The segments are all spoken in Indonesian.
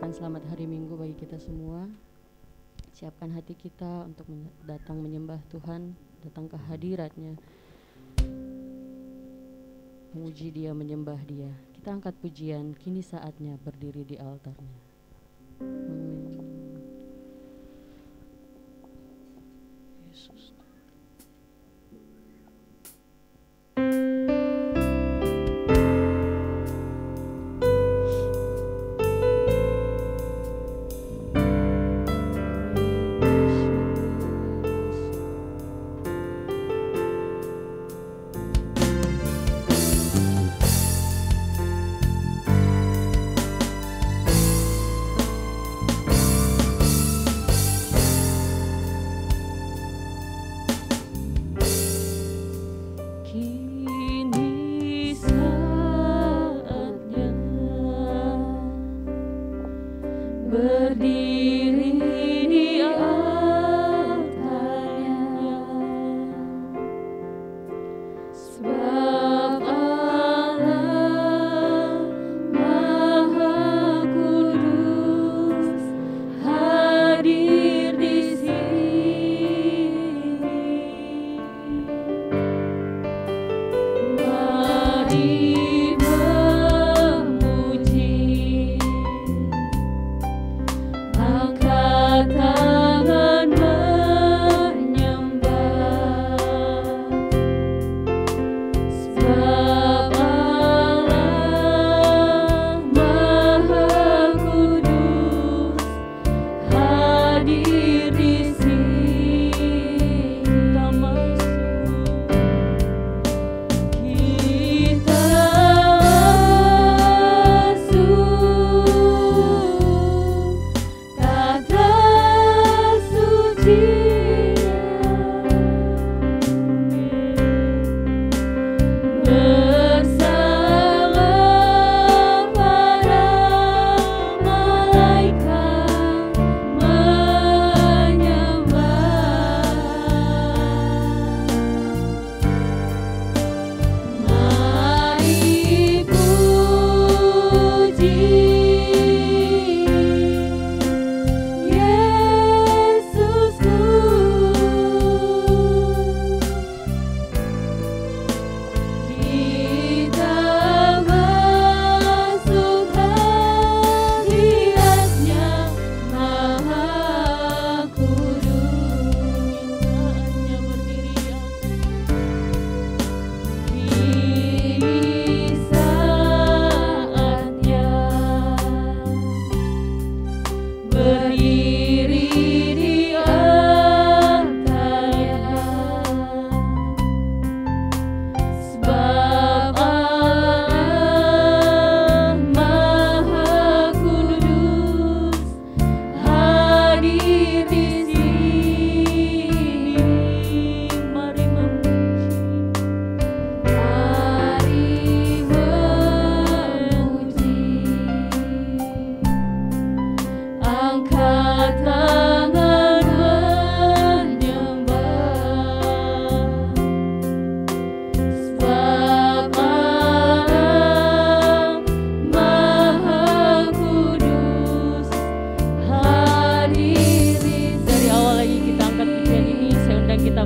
ucapkan selamat hari Minggu bagi kita semua. Siapkan hati kita untuk datang menyembah Tuhan, datang ke hadirat-Nya, memuji Dia, menyembah Dia. Kita angkat pujian, kini saatnya berdiri di altar-Nya. Amin. Yesus. Kita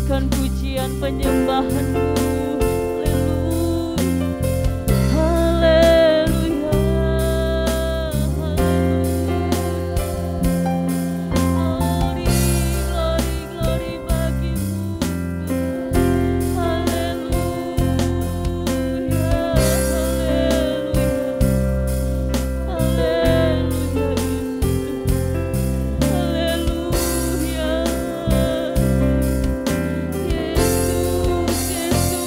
naikkan pujian penyembahan-Mu. Haleluya, haleluya, glory, glory bagimu. Haleluya, haleluya, haleluya, haleluya. Yesus, Yesus.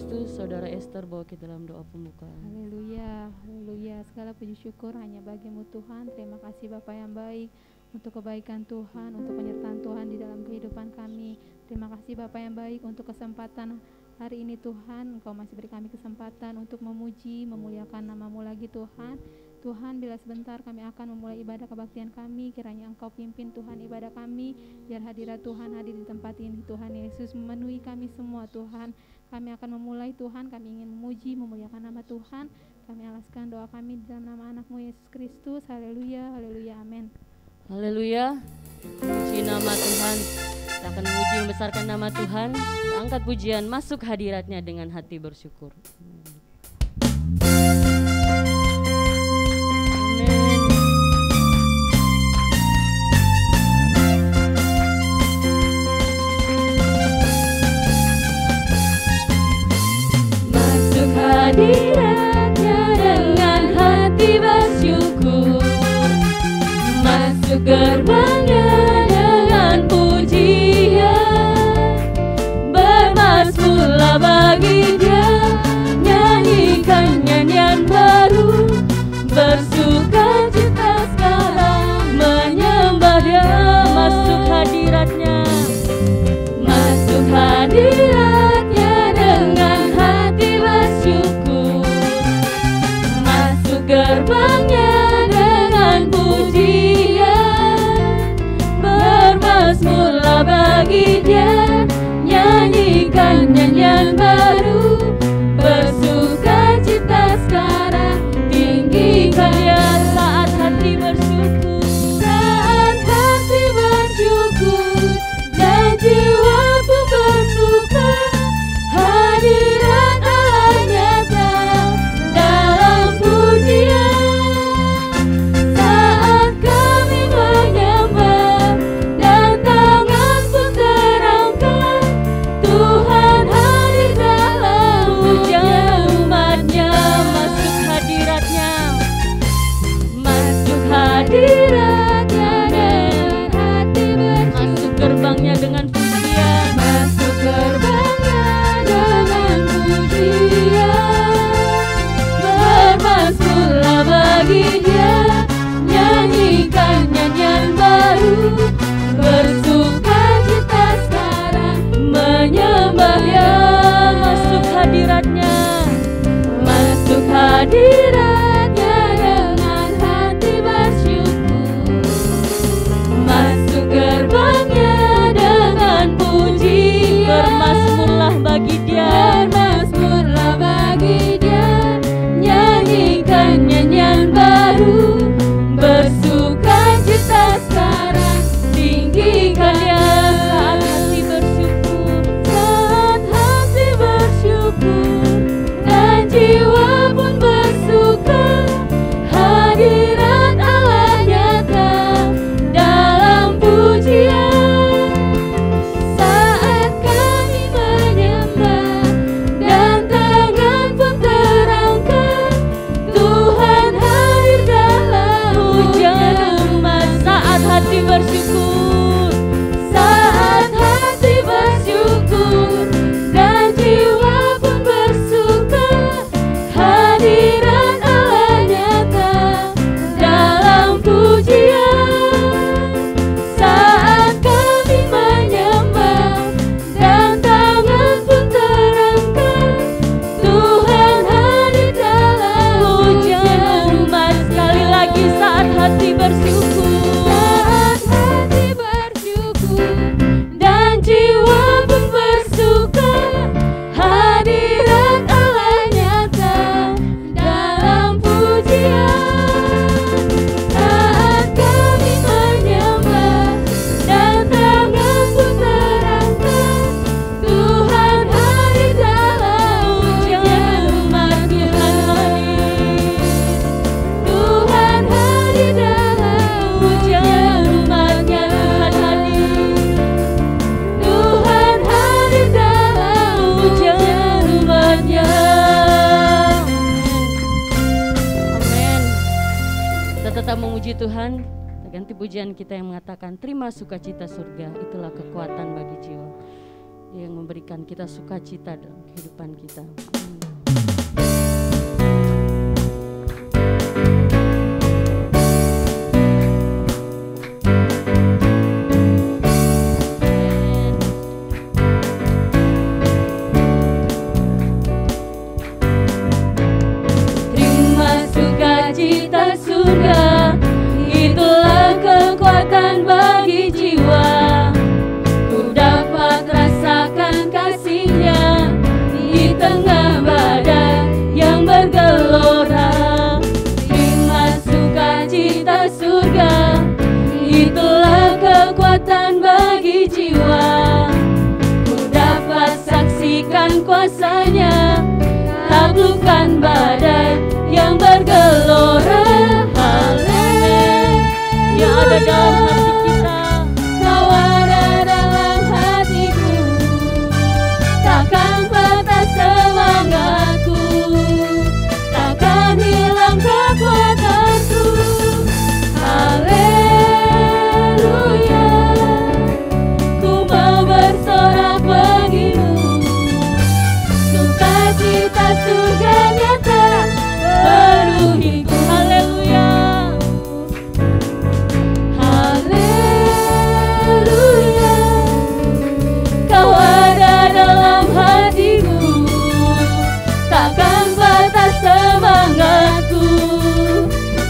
Kristus, Saudara Esther bawa kita dalam doa pembukaan. Haleluya, haleluya. Segala puji syukur hanya bagi-Mu Tuhan. Terima kasih Bapa yang baik untuk kebaikan Tuhan, untuk penyertaan Tuhan di dalam kehidupan kami. Terima kasih Bapa yang baik untuk kesempatan hari ini Tuhan. Engkau masih beri kami kesempatan untuk memuji, memuliakan nama-Mu lagi Tuhan. Tuhan, bila sebentar kami akan memulai ibadah kebaktian kami, kiranya Engkau pimpin Tuhan ibadah kami, biar hadirat Tuhan hadir di tempat ini. Tuhan Yesus memenuhi kami semua Tuhan. Kami akan memulai Tuhan, kami ingin memuji, memuliakan nama Tuhan. Kami alaskan doa kami di dalam nama anak-Mu Yesus Kristus. Haleluya, haleluya, amin. Haleluya, puji nama Tuhan. Kita akan memuji membesarkan nama Tuhan. Angkat pujian, masuk hadiratnya dengan hati bersyukur. Hadiratnya dengan hati bersyukur, masuk gerbangnya dengan pujian, bermazmurlah bagi Dia, nyanyikan nyanyian baru, bersukacita sekarang menyembah Dia. Masuk hadiratnya, masuk hadiratnya dengan hati bersyukur, masuk gerbangnya dengan pujian, bermazmurlah bagi Dia, nyanyikan nyanyian baru, bersukacita sekarang, tinggikan Dia. saat hati bersyukur, Saat hati bersyukur dan jiwa pun bersuka, hadirat Allah nyata dalam pujian. Saat kami menyembah dan tangan pun terangkat, Tuhan hadir dalam pujian umatnya. masuk hadiratnya, Masuk hadiratnya dengan hati bersyukur, masuk gerbangnya dengan pujian, masuk gerbangnya dengan pujian, bermazmurlah bagi Dia, nyanyikan nyanyian baru, bersukacita sekarang menyembah Dia. masuk hadiratnya, Masuk hadiratnya dengan hati bersyukur, masuk gerbangnya dengan pujian, bermazmurlah bagi Dia, bermazmurlah bagi Dia, nyanyikan nyanyian baru, bersukacita sekarang, tinggikan Dia. saat hati bersyukur, Saat hati bersyukur dan jiwa pun bersuka, hadirat Allah nyata dalam pujian. Saat kami menyembah dan tangan pun terangkat, Tuhan hadir dalam pujian umat. saat hati bersyukur, Saat hati bersyukur dan jiwa pun bersuka, hadirat Allah nyata dalam pujian. Saat kami menyembah dan tangan pun terangkat, Tuhan hadir dalam pujian umat. sekali lagi saat hati bersyukur, Saat hati bersyukur dan jiwa pun bersuka, hadirat Allah nyata dalam pujian. Saat kami menyembah dan tangan pun terangkat, Tuhan hadir dalam pujian umat. Tuhan hadir dalam pujian umatnya. Tuhan hadir dalam pujian umatnya. amin. Kita tetap memuji Tuhan. Kita ganti pujian kita yang mengatakan terima sukacita surga, itulah kekuatan bagi jiwa. yang memberikan kita sukacita dalam kehidupan kita. Terima sukacita surga, itulah kekuatan bagi jiwa. Ku dapat rasakan kasih-Nya di tengah badai yang bergelora. Terima sukacita surga, itulah kekuatan bagi jiwa. Ku dapat saksikan kuasa-Nya, taklukkan badai yang bergelora. Haleluya, Yang ada dalam hati kita, Kau ada dalam hatiku, takkan patah semangatku, takkan hilang kekuatanku. Haleluya, ku mau bersorak bagimu, sukacita surga nyata penuhiku. haleluya. Haleluya, Kau ada dalam hatiku, takkan patah semangatku,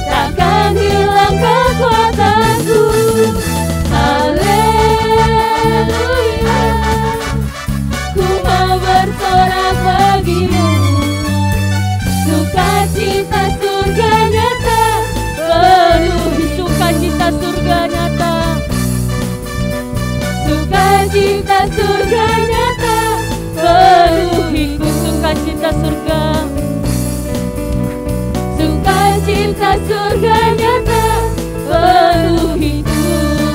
takkan hilang kekuatanku. Haleluya, ku mau bersorak bagimu, sukacita surga nyata penuhi. Sukacita surga nyata, Sukacita surga nyata penuhiku. sukacita surga. Sukacita surga nyata penuhiku.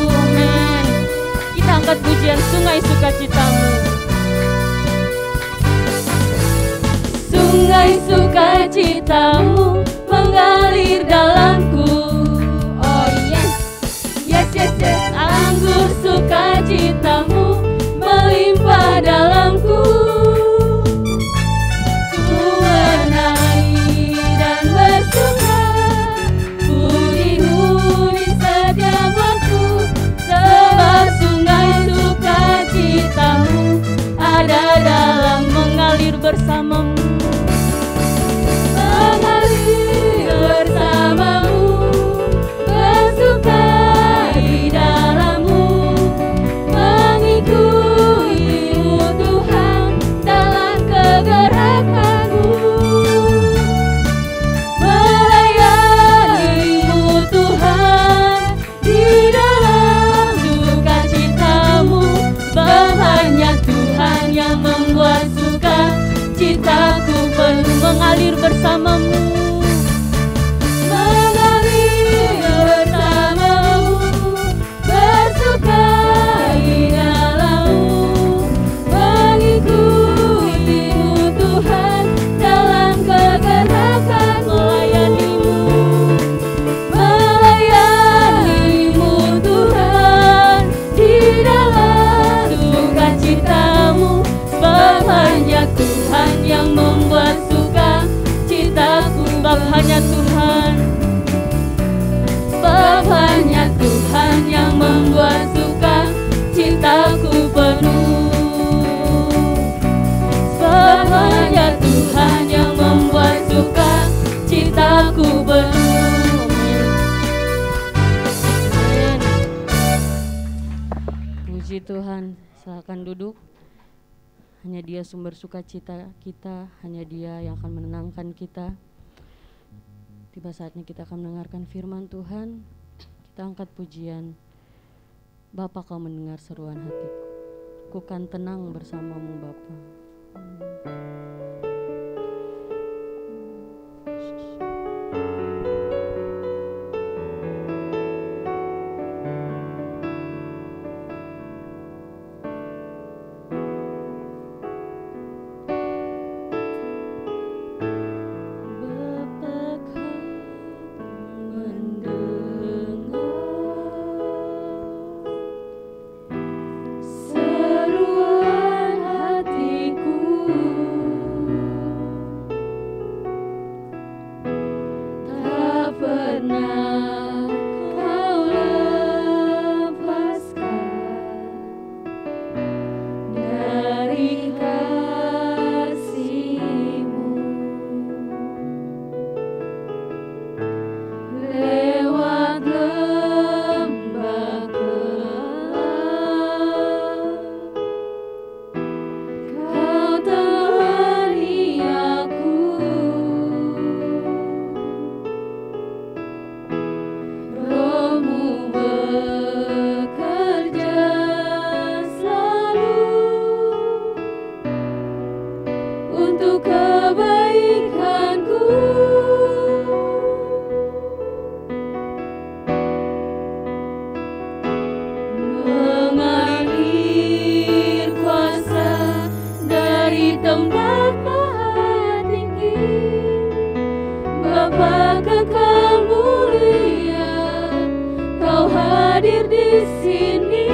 Amin. Kita angkat pujian sungai sukacitamu. Sungai sukacitamu mengalir dalamku. Oh yes, yes, yes, yes. Anggur sukacitamu melimpah dalamku. Ku menari dan bersuka, pujimu di setiap waktu, sebab sungai sukacitamu ada dalam Mengalir bersamamu, mengalir bersamamu, bersuka di dalammu, mengikutimu Tuhan dalam kegerakanmu, melayanimu Tuhan di dalam sukacitamu, sebab hanya Tuhan yang membuat sukacitaku penuh. mengalir bersamamu, Mengalir bersamamu, bersuka di dalammu, mengikutimu Tuhan dalam kegerakan, melayanimu Tuhan di dalam sukacitamu, sebab hanya Tuhan yang membuat sukacitaku. sebab hanya Tuhan, Sebab hanya Tuhan yang membuat sukacitaku penuh. Sebab hanya Tuhan yang membuat sukacitaku penuh. Amin. Puji Tuhan, silakan duduk. Hanya Dia sumber sukacita kita, hanya Dia yang akan menenangkan kita. Tiba saatnya kita akan mendengarkan firman Tuhan. Kita angkat pujian, Bapa Kau mendengar seruan hatiku, ku kan tenang bersamamu Bapa. Seruan kebaikanku. Mengalir kuasa dari tempat maha tinggi, Bapa kekal mulia, Kau hadir di sini,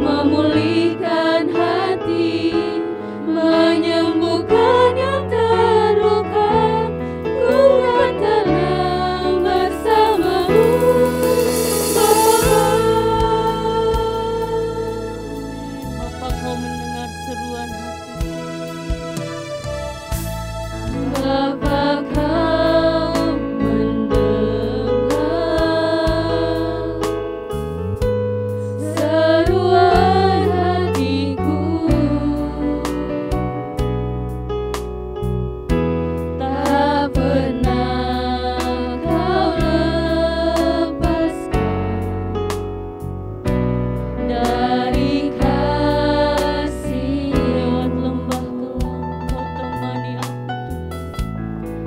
memulihkan hati, menyembuhkan yang terluka. Ku kan tenang bersamamu, Bapa, Kau mendengar seruan hati. Bapa Kau mendengar seruan hatiku. Tak pernah Kau lepaskan dari kasih. Lewat lembah gelap Kau temani aku, Tuhan.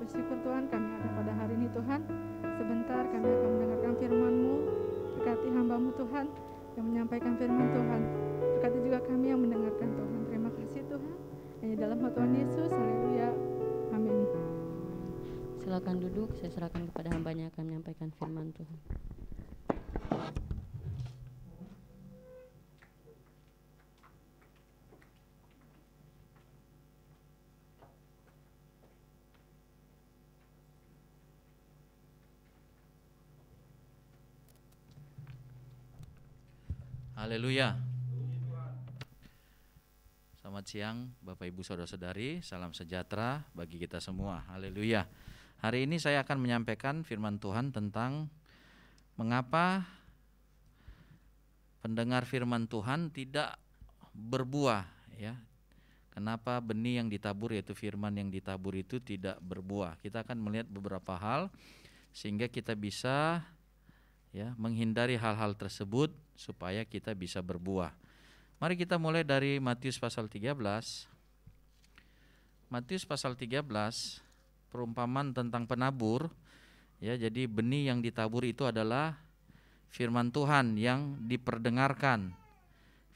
bersyukur Tuhan kami ada pada hari ini Tuhan. Sebentar kami akan mendengarkan firman-Mu. Berkati hamba-Mu Tuhan yang menyampaikan firman Tuhan. Berkati juga kami yang mendengarkan Tuhan. Terima kasih Tuhan. Hanya dalam nama Tuhan Yesus. Haleluya. Amin. Silakan duduk, saya serahkan kepada hambanya akan menyampaikan firman Tuhan. Haleluya. Selamat siang Bapak Ibu Saudara-saudari, salam sejahtera bagi kita semua. Haleluya. Hari ini saya akan menyampaikan firman Tuhan tentang mengapa pendengar firman Tuhan tidak berbuah, ya. Kenapa benih yang ditabur, yaitu firman yang ditabur itu tidak berbuah. Kita akan melihat beberapa hal sehingga kita bisa menghindari hal-hal tersebut supaya kita bisa berbuah. Mari kita mulai dari Matius pasal 13. Matius pasal 13, perumpamaan tentang penabur. Ya, jadi benih yang ditabur itu adalah firman Tuhan yang diperdengarkan.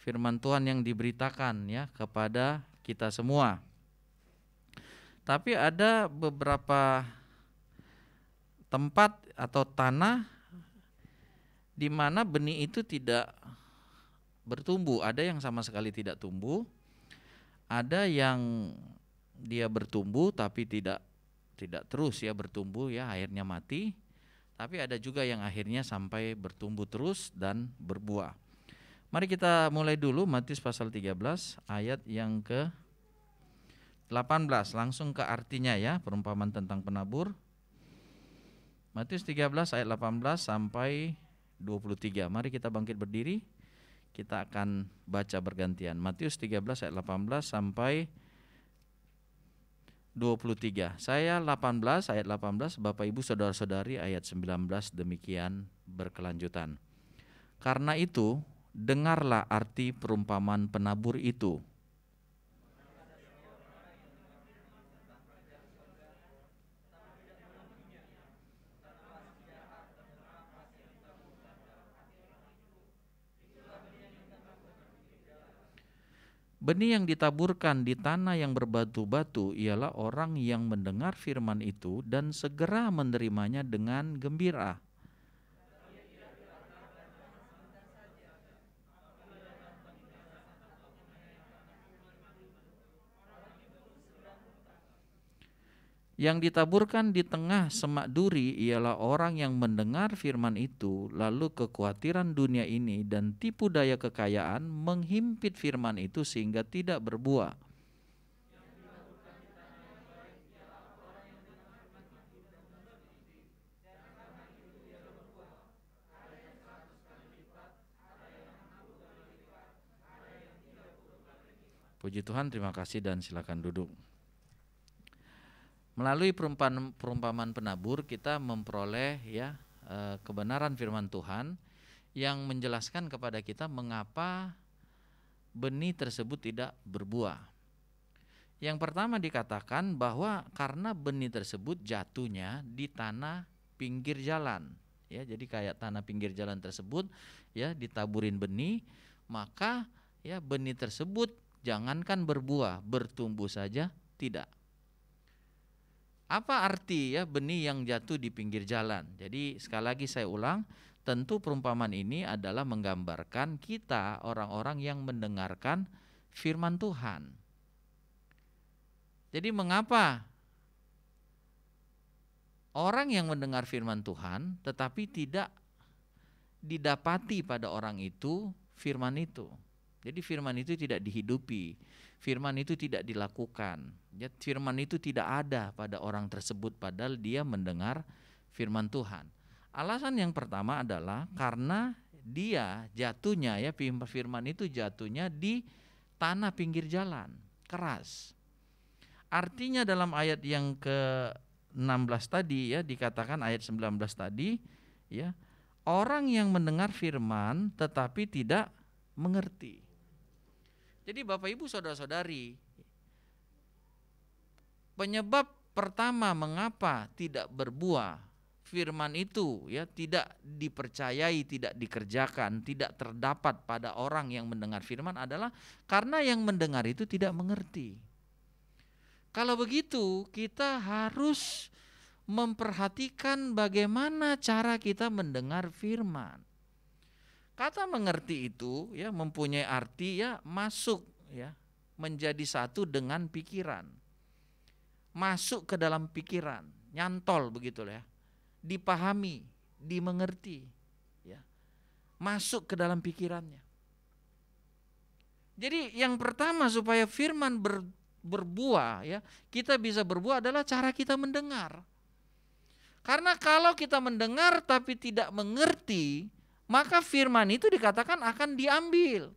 Firman Tuhan yang diberitakan ya kepada kita semua. Tapi ada beberapa tempat atau tanah di mana benih itu tidak bertumbuh. Ada yang sama sekali tidak tumbuh, ada yang dia bertumbuh tapi tidak terus ya bertumbuh ya, akhirnya mati. Tapi ada juga yang akhirnya sampai bertumbuh terus dan berbuah. Mari kita mulai dulu Matius pasal 13 ayat yang ke-18, langsung ke artinya ya, perumpamaan tentang penabur. Matius 13 ayat 18 sampai 23. Mari kita bangkit berdiri. Kita akan baca bergantian. Matius 13 ayat 18 sampai 23. Saya 18 ayat 18, Bapak Ibu Saudara-saudari ayat 19 demikian berkelanjutan. Karena itu, dengarlah arti perumpamaan penabur itu. Benih yang ditaburkan di tanah yang berbatu-batu ialah orang yang mendengar firman itu dan segera menerimanya dengan gembira. Yang ditaburkan di tengah semak duri ialah orang yang mendengar firman itu, lalu kekhawatiran dunia ini dan tipu daya kekayaan menghimpit firman itu sehingga tidak berbuah. Puji Tuhan, terima kasih dan silakan duduk. Melalui perumpamaan penabur kita memperoleh kebenaran firman Tuhan yang menjelaskan kepada kita mengapa benih tersebut tidak berbuah. Yang pertama dikatakan bahwa karena benih tersebut jatuhnya di tanah pinggir jalan. Ya, jadi kayak tanah pinggir jalan tersebut ya ditaburin benih, maka ya benih tersebut jangankan berbuah, bertumbuh saja tidak. Apa arti ya benih yang jatuh di pinggir jalan? Jadi sekali lagi saya ulang, tentu perumpamaan ini adalah menggambarkan kita orang-orang yang mendengarkan firman Tuhan. Jadi mengapa orang yang mendengar firman Tuhan tetapi tidak didapati pada orang itu firman itu? Jadi firman itu tidak dihidupi, firman itu tidak dilakukan, ya, firman itu tidak ada pada orang tersebut padahal dia mendengar firman Tuhan. Alasan yang pertama adalah karena dia jatuhnya ya firman itu jatuhnya di tanah pinggir jalan, keras. Artinya dalam ayat yang ke-16 tadi ya dikatakan ayat 19 tadi ya, orang yang mendengar firman tetapi tidak mengerti. Jadi Bapak Ibu Saudara-saudari, penyebab pertama mengapa tidak berbuah, firman itu ya tidak dipercayai, tidak dikerjakan, tidak terdapat pada orang yang mendengar firman adalah karena yang mendengar itu tidak mengerti. Kalau begitu, kita harus memperhatikan bagaimana cara kita mendengar firman. Kata mengerti itu ya mempunyai arti ya masuk ya, menjadi satu dengan pikiran. Masuk ke dalam pikiran, nyantol begitu ya. Dipahami, dimengerti ya. Masuk ke dalam pikirannya. Jadi yang pertama supaya firman berbuah ya, kita bisa berbuah adalah cara kita mendengar. Karena kalau kita mendengar tapi tidak mengerti, maka firman itu dikatakan akan diambil.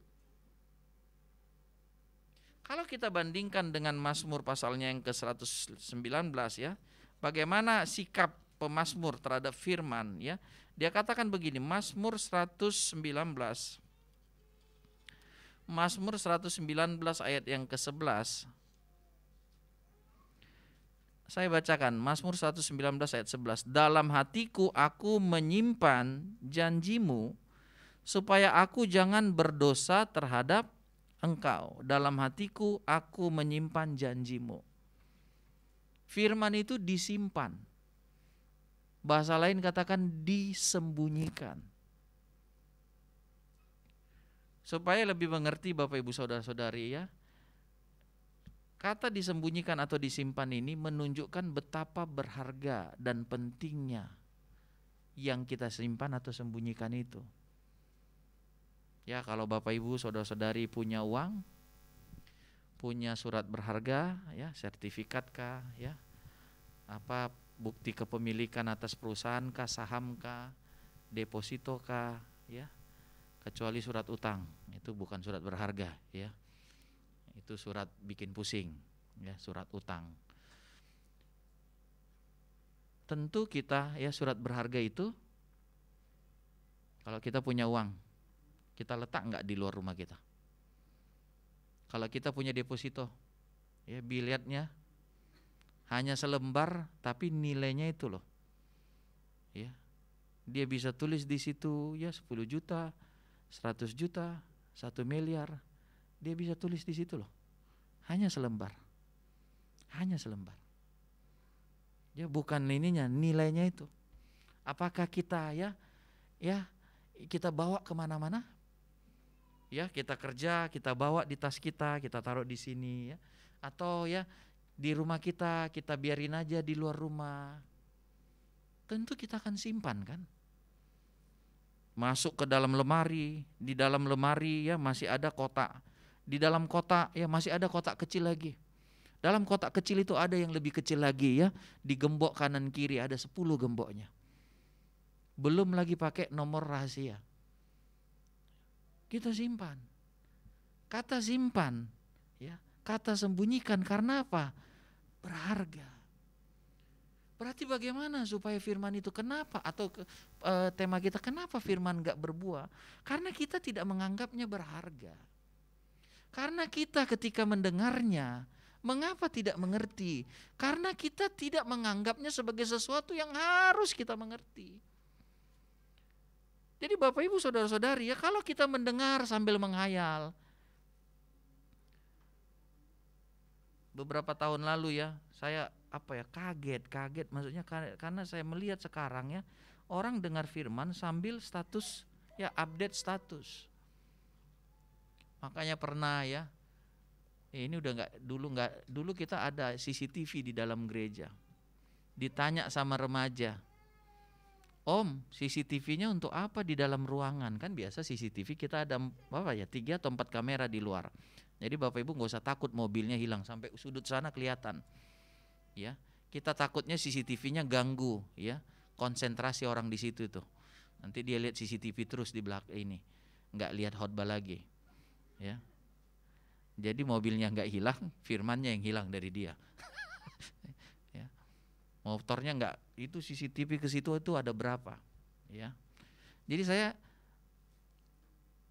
Kalau kita bandingkan dengan Mazmur pasalnya yang ke-119 ya, bagaimana sikap pemazmur terhadap firman ya. Dia katakan begini, Mazmur 119. Mazmur 119 ayat yang ke-11. Saya bacakan Mazmur 119 ayat 11. Dalam hatiku aku menyimpan janjimu supaya aku jangan berdosa terhadap Engkau. Dalam hatiku aku menyimpan janjimu. Firman itu disimpan. Bahasa lain katakan disembunyikan. Supaya lebih mengerti Bapak Ibu Saudara-saudari ya. Kata disembunyikan atau disimpan ini menunjukkan betapa berharga dan pentingnya yang kita simpan atau sembunyikan itu. Ya, kalau Bapak Ibu Saudara-saudari punya uang, punya surat berharga ya, sertifikat kah ya, apa bukti kepemilikan atas perusahaan kah, saham kah, deposito kah ya, kecuali surat utang, itu bukan surat berharga ya. Itu surat bikin pusing ya, surat utang. Tentu kita ya surat berharga itu kalau kita punya uang, kita letak enggak di luar rumah kita? Kalau kita punya deposito, ya bilietnya hanya selembar tapi nilainya itu loh. Ya. Dia bisa tulis di situ ya 10 juta, 100 juta, 1 miliar. Dia bisa tulis di situ loh. Hanya selembar. Hanya selembar. Ya bukan ininya, nilainya itu. Apakah kita ya kita bawa kemana-mana? Ya kita kerja, kita bawa di tas kita taruh di sini ya. Atau ya di rumah kita biarin aja di luar rumah. Tentu kita akan simpan kan. Masuk ke dalam lemari, di dalam lemari ya masih ada kotak. Di dalam kotak ya masih ada kotak kecil lagi. Dalam kotak kecil itu ada yang lebih kecil lagi ya. Di gembok kanan kiri ada 10 gemboknya. Belum lagi pakai nomor rahasia. Kita simpan. Kata simpan ya, kata sembunyikan karena apa? Berharga. Berarti bagaimana supaya firman itu kenapa atau tema kita kenapa firman enggak berbuah? Karena kita tidak menganggapnya berharga. Karena kita ketika mendengarnya, mengapa tidak mengerti? Karena kita tidak menganggapnya sebagai sesuatu yang harus kita mengerti. Jadi Bapak Ibu Saudara-saudari ya, kalau kita mendengar sambil menghayal. Beberapa tahun lalu ya, saya kaget maksudnya karena saya melihat sekarang ya, orang dengar firman sambil status ya update status. Makanya pernah ya, ini udah dulu kita ada CCTV di dalam gereja. Ditanya sama remaja, Om, CCTV-nya untuk apa di dalam ruangan? Kan biasa CCTV kita ada 3 atau 4 kamera di luar. Jadi Bapak Ibu nggak usah takut mobilnya hilang sampai sudut sana kelihatan. Ya, kita takutnya CCTV-nya ganggu ya, konsentrasi orang di situ tuh. Nanti dia lihat CCTV terus di belakang ini, nggak lihat khotbah lagi. Ya. Jadi mobilnya nggak hilang, firmannya yang hilang dari dia. Ya. Motornya nggak, itu CCTV ke situ itu ada berapa? Ya. Jadi saya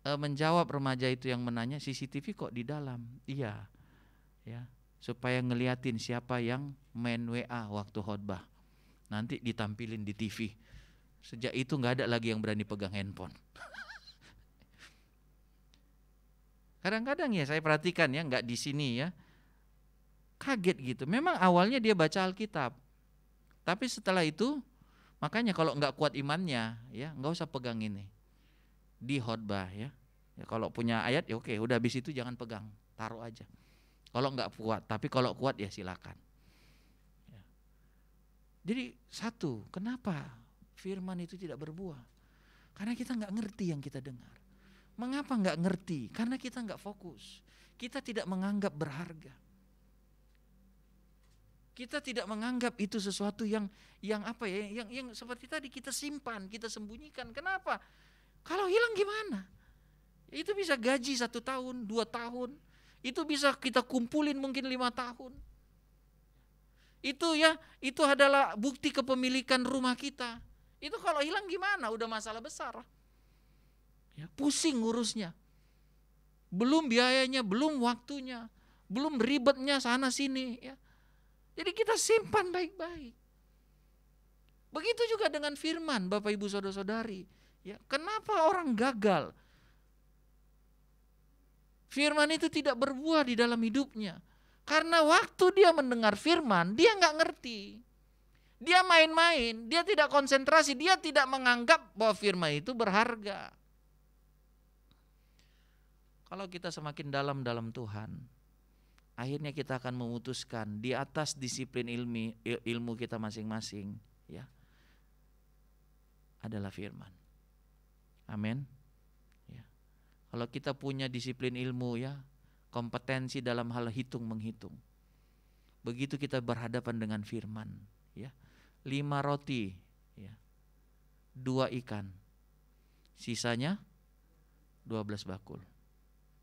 menjawab remaja itu yang menanya, CCTV kok di dalam? Iya. Ya. supaya ngeliatin siapa yang main WA waktu khotbah. Nanti ditampilin di TV. Sejak itu nggak ada lagi yang berani pegang handphone. Kadang-kadang ya saya perhatikan ya, nggak di sini ya, kaget gitu. Memang awalnya dia baca Alkitab, tapi setelah itu, makanya kalau nggak kuat imannya ya nggak usah pegang ini di khotbah ya. Ya kalau punya ayat ya oke, udah habis itu jangan pegang, taruh aja. Kalau nggak kuat, tapi kalau kuat ya silakan. Ya. Jadi satu, kenapa firman itu tidak berbuah? Karena kita nggak ngerti yang kita dengar. Mengapa nggak ngerti? Karena kita nggak fokus. Kita tidak menganggap berharga. Kita tidak menganggap itu sesuatu yang apa ya? Yang seperti tadi kita simpan, kita sembunyikan. Kenapa? Kalau hilang gimana? Itu bisa gaji 1 tahun, 2 tahun. Itu bisa kita kumpulin mungkin 5 tahun. Itu ya, itu adalah bukti kepemilikan rumah kita. Itu kalau hilang gimana? Udah masalah besar. Ya, pusing ngurusnya. Belum biayanya, belum waktunya, belum ribetnya sana sini ya. Jadi kita simpan baik-baik. Begitu juga dengan firman, Bapak Ibu Saudara-saudari. Ya, kenapa orang gagal? Firman itu tidak berbuah di dalam hidupnya. Karena waktu dia mendengar firman, dia nggak ngerti. Dia main-main, dia tidak konsentrasi, dia tidak menganggap bahwa firman itu berharga. Kalau kita semakin dalam Tuhan, akhirnya kita akan memutuskan di atas disiplin ilmu kita masing-masing, ya, adalah firman. Amin. Ya. Kalau kita punya disiplin ilmu ya, kompetensi dalam hal hitung-menghitung. Begitu kita berhadapan dengan firman, ya. 5 roti, ya. 2 ikan. Sisanya 12 bakul.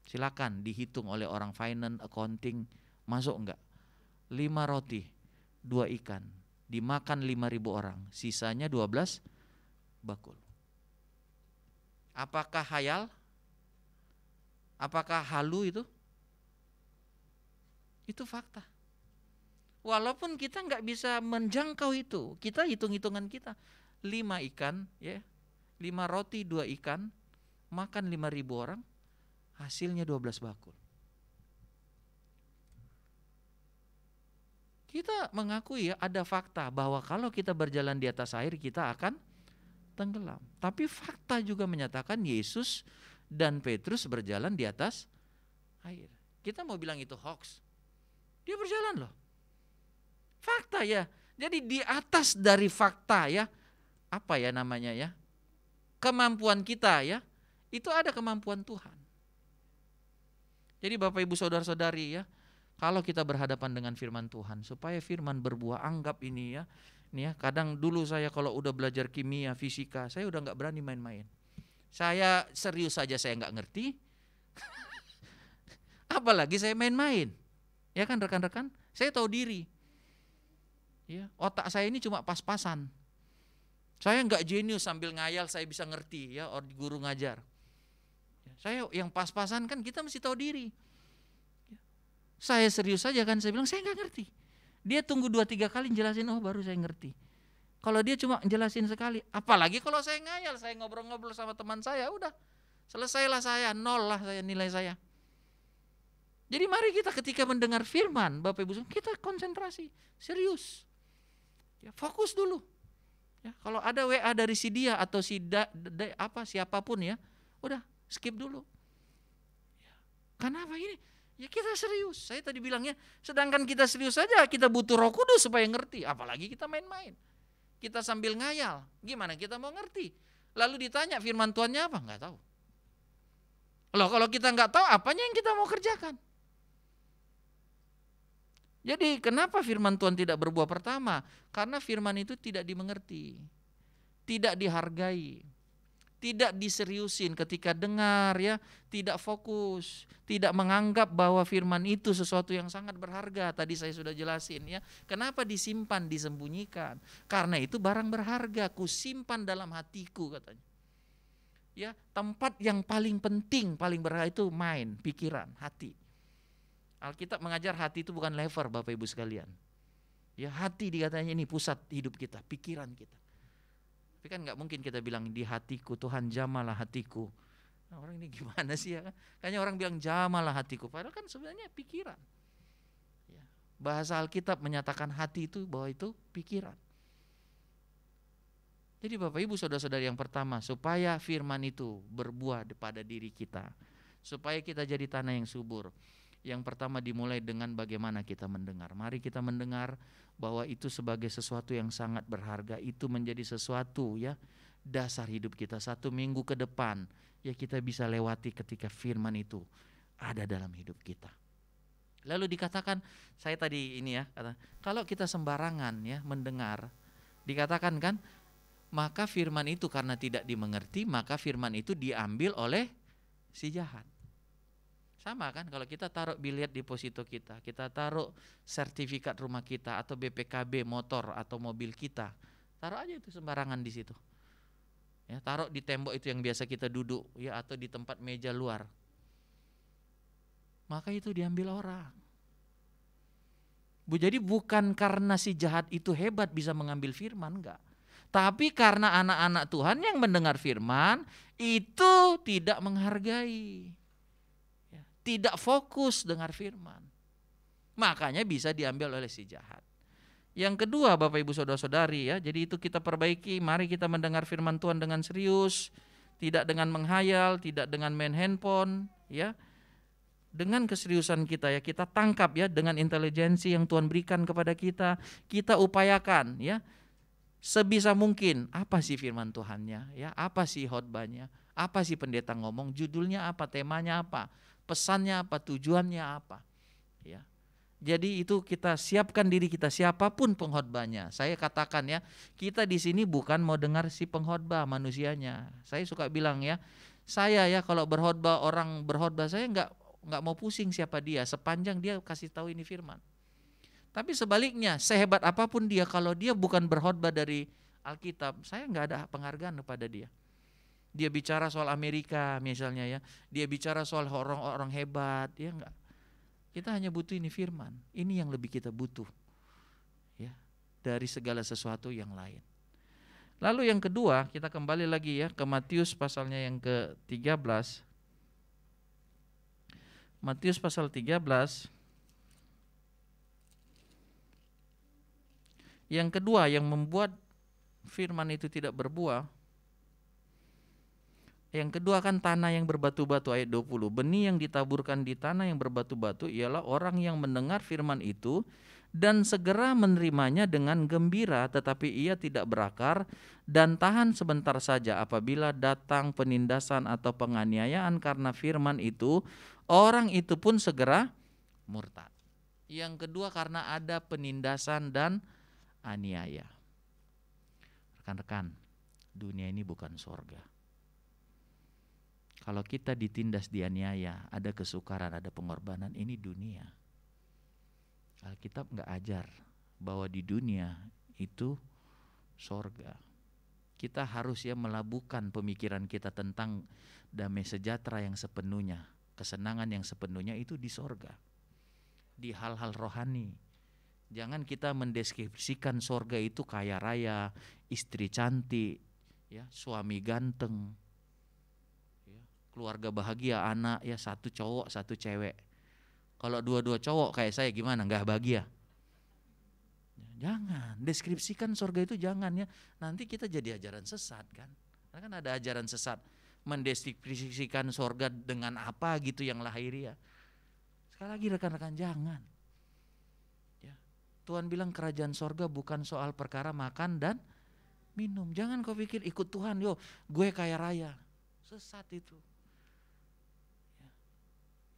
Silakan dihitung oleh orang finance, accounting, masuk enggak? 5 roti, 2 ikan, dimakan 5.000 orang, sisanya 12 bakul. Apakah khayal? Apakah halu itu? Itu fakta. Walaupun kita enggak bisa menjangkau itu, kita hitung-hitungan kita. 5 ikan, ya, 5 roti, 2 ikan, makan 5.000 orang, hasilnya 12 bakul. Kita mengakui ya ada fakta bahwa kalau kita berjalan di atas air kita akan tenggelam. Tapi fakta juga menyatakan Yesus dan Petrus berjalan di atas air. Kita mau bilang itu hoax. Dia berjalan loh. Fakta ya. Jadi di atas dari fakta ya, apa ya namanya ya, kemampuan kita ya, itu ada kemampuan Tuhan. Jadi Bapak Ibu Saudara-saudari ya, kalau kita berhadapan dengan firman Tuhan, supaya firman berbuah, anggap ini ya. Nih ya, kadang dulu saya kalau udah belajar kimia, fisika, saya udah gak berani main-main. Saya serius saja saya gak ngerti. Apalagi saya main-main. Ya kan rekan-rekan, saya tahu diri. Ya, otak saya ini cuma pas-pasan. Saya gak jenius sambil ngayal saya bisa ngerti ya, guru ngajar. Saya yang pas-pasan kan kita mesti tahu diri. Saya serius saja kan, saya bilang saya nggak ngerti. Dia tunggu 2-3 kali jelasin, oh baru saya ngerti. Kalau dia cuma jelasin sekali, apalagi kalau saya ngayal, saya ngobrol-ngobrol sama teman saya, udah selesailah saya, 0 lah saya nilai saya. Jadi mari kita ketika mendengar firman, Bapak Ibu, kita konsentrasi, serius. Ya, fokus dulu. Ya, kalau ada WA dari si dia atau si siapapun ya, udah skip dulu. Ya, karena apa ini? Ya kita serius. Saya tadi bilangnya, sedangkan kita serius saja kita butuh Roh Kudus supaya ngerti. Apalagi kita main-main. Kita sambil ngayal. Gimana kita mau ngerti? Lalu ditanya firman Tuhannya apa? Enggak tahu. Loh kalau kita enggak tahu, apanya yang kita mau kerjakan? Jadi kenapa firman Tuhan tidak berbuah? Pertama, karena firman itu tidak dimengerti, tidak dihargai, tidak diseriusin ketika dengar ya, tidak fokus, tidak menganggap bahwa firman itu sesuatu yang sangat berharga. Tadi saya sudah jelasin ya, kenapa disimpan, disembunyikan. Karena itu barang berharga, kusimpan dalam hatiku katanya. Ya, tempat yang paling penting, paling berharga itu mind, pikiran, hati. Alkitab mengajar hati itu bukan lever, Bapak Ibu sekalian. Ya, hati dikatanya ini pusat hidup kita, pikiran kita. Tapi kan nggak mungkin kita bilang di hatiku, Tuhan jamalah hatiku. Nah, orang ini gimana sih ya? Kayaknya orang bilang jamalah hatiku, padahal kan sebenarnya pikiran. Ya. Bahasa Alkitab menyatakan hati itu bahwa itu pikiran. Jadi Bapak Ibu saudara-saudari, yang pertama, supaya firman itu berbuah pada diri kita, supaya kita jadi tanah yang subur, yang pertama dimulai dengan bagaimana kita mendengar. Mari kita mendengar bahwa itu sebagai sesuatu yang sangat berharga. Itu menjadi sesuatu ya dasar hidup kita. 1 minggu ke depan ya kita bisa lewati ketika firman itu ada dalam hidup kita. Lalu dikatakan, saya tadi ini ya kata, kalau kita sembarangan ya mendengar, dikatakan kan, maka firman itu karena tidak dimengerti, maka firman itu diambil oleh si jahat. Sama kan, kalau kita taruh bilet deposito kita taruh sertifikat rumah kita atau BPKB motor atau mobil kita, taruh aja itu sembarangan di situ. Ya, taruh di tembok itu yang biasa kita duduk ya, atau di tempat meja luar. Maka itu diambil orang. Jadi bukan karena si jahat itu hebat bisa mengambil firman, enggak. Tapi karena anak-anak Tuhan yang mendengar firman itu tidak menghargai, tidak fokus dengar firman, makanya bisa diambil oleh si jahat. Yang kedua Bapak Ibu saudara-saudari ya, jadi itu kita perbaiki. Mari kita mendengar firman Tuhan dengan serius, tidak dengan menghayal, tidak dengan main handphone ya. Dengan keseriusan kita ya, kita tangkap ya dengan intelijensi yang Tuhan berikan kepada kita. Kita upayakan ya sebisa mungkin, apa sih firman Tuhannya ya, apa sih khotbahnya, apa sih pendeta ngomong, judulnya apa, temanya apa, pesannya apa, tujuannya apa ya. Jadi itu kita siapkan diri kita, siapapun pengkhotbahnya. Saya katakan ya, kita di sini bukan mau dengar si pengkhotbah manusianya. Saya suka bilang ya, saya ya kalau berkhotbah, orang berkhotbah, saya enggak mau pusing siapa dia, sepanjang dia kasih tahu ini firman. Tapi sebaliknya, sehebat apapun dia, kalau dia bukan berkhotbah dari Alkitab, saya enggak ada penghargaan kepada dia. Dia bicara soal Amerika misalnya ya, dia bicara soal orang-orang hebat, ya enggak. Kita hanya butuh ini firman, ini yang lebih kita butuh ya dari segala sesuatu yang lain. Lalu yang kedua, kita kembali lagi ya ke Matius pasalnya yang ke-13. Matius pasal 13. Yang kedua yang membuat firman itu tidak berbuah, yang kedua kan tanah yang berbatu-batu, ayat 20. Benih yang ditaburkan di tanah yang berbatu-batu ialah orang yang mendengar firman itu dan segera menerimanya dengan gembira, tetapi ia tidak berakar dan tahan sebentar saja. Apabila datang penindasan atau penganiayaan karena firman itu, orang itu pun segera murtad. Yang kedua karena ada penindasan dan aniaya. Rekan-rekan, dunia ini bukan sorga. Kalau kita ditindas, dianiaya, ada kesukaran, ada pengorbanan, ini dunia. Alkitab enggak ajar bahwa di dunia itu sorga. Kita harus ya melabuhkan pemikiran kita tentang damai sejahtera yang sepenuhnya, kesenangan yang sepenuhnya itu di sorga, di hal-hal rohani. Jangan kita mendeskripsikan sorga itu kaya raya, istri cantik, ya, suami ganteng, ya, keluarga bahagia, anak ya 1 cowok 1 cewek. Kalau 2 cowok kayak saya gimana? Nggak bahagia? Jangan deskripsikan sorga itu, jangan ya. Nanti kita jadi ajaran sesat kan? Karena kan ada ajaran sesat mendeskripsikan sorga dengan apa gitu yang lahiriah. Sekali lagi rekan-rekan, jangan. Ya. Tuhan bilang kerajaan sorga bukan soal perkara makan dan minum. Jangan kau pikir ikut Tuhan, yo gue kaya raya. Sesat itu.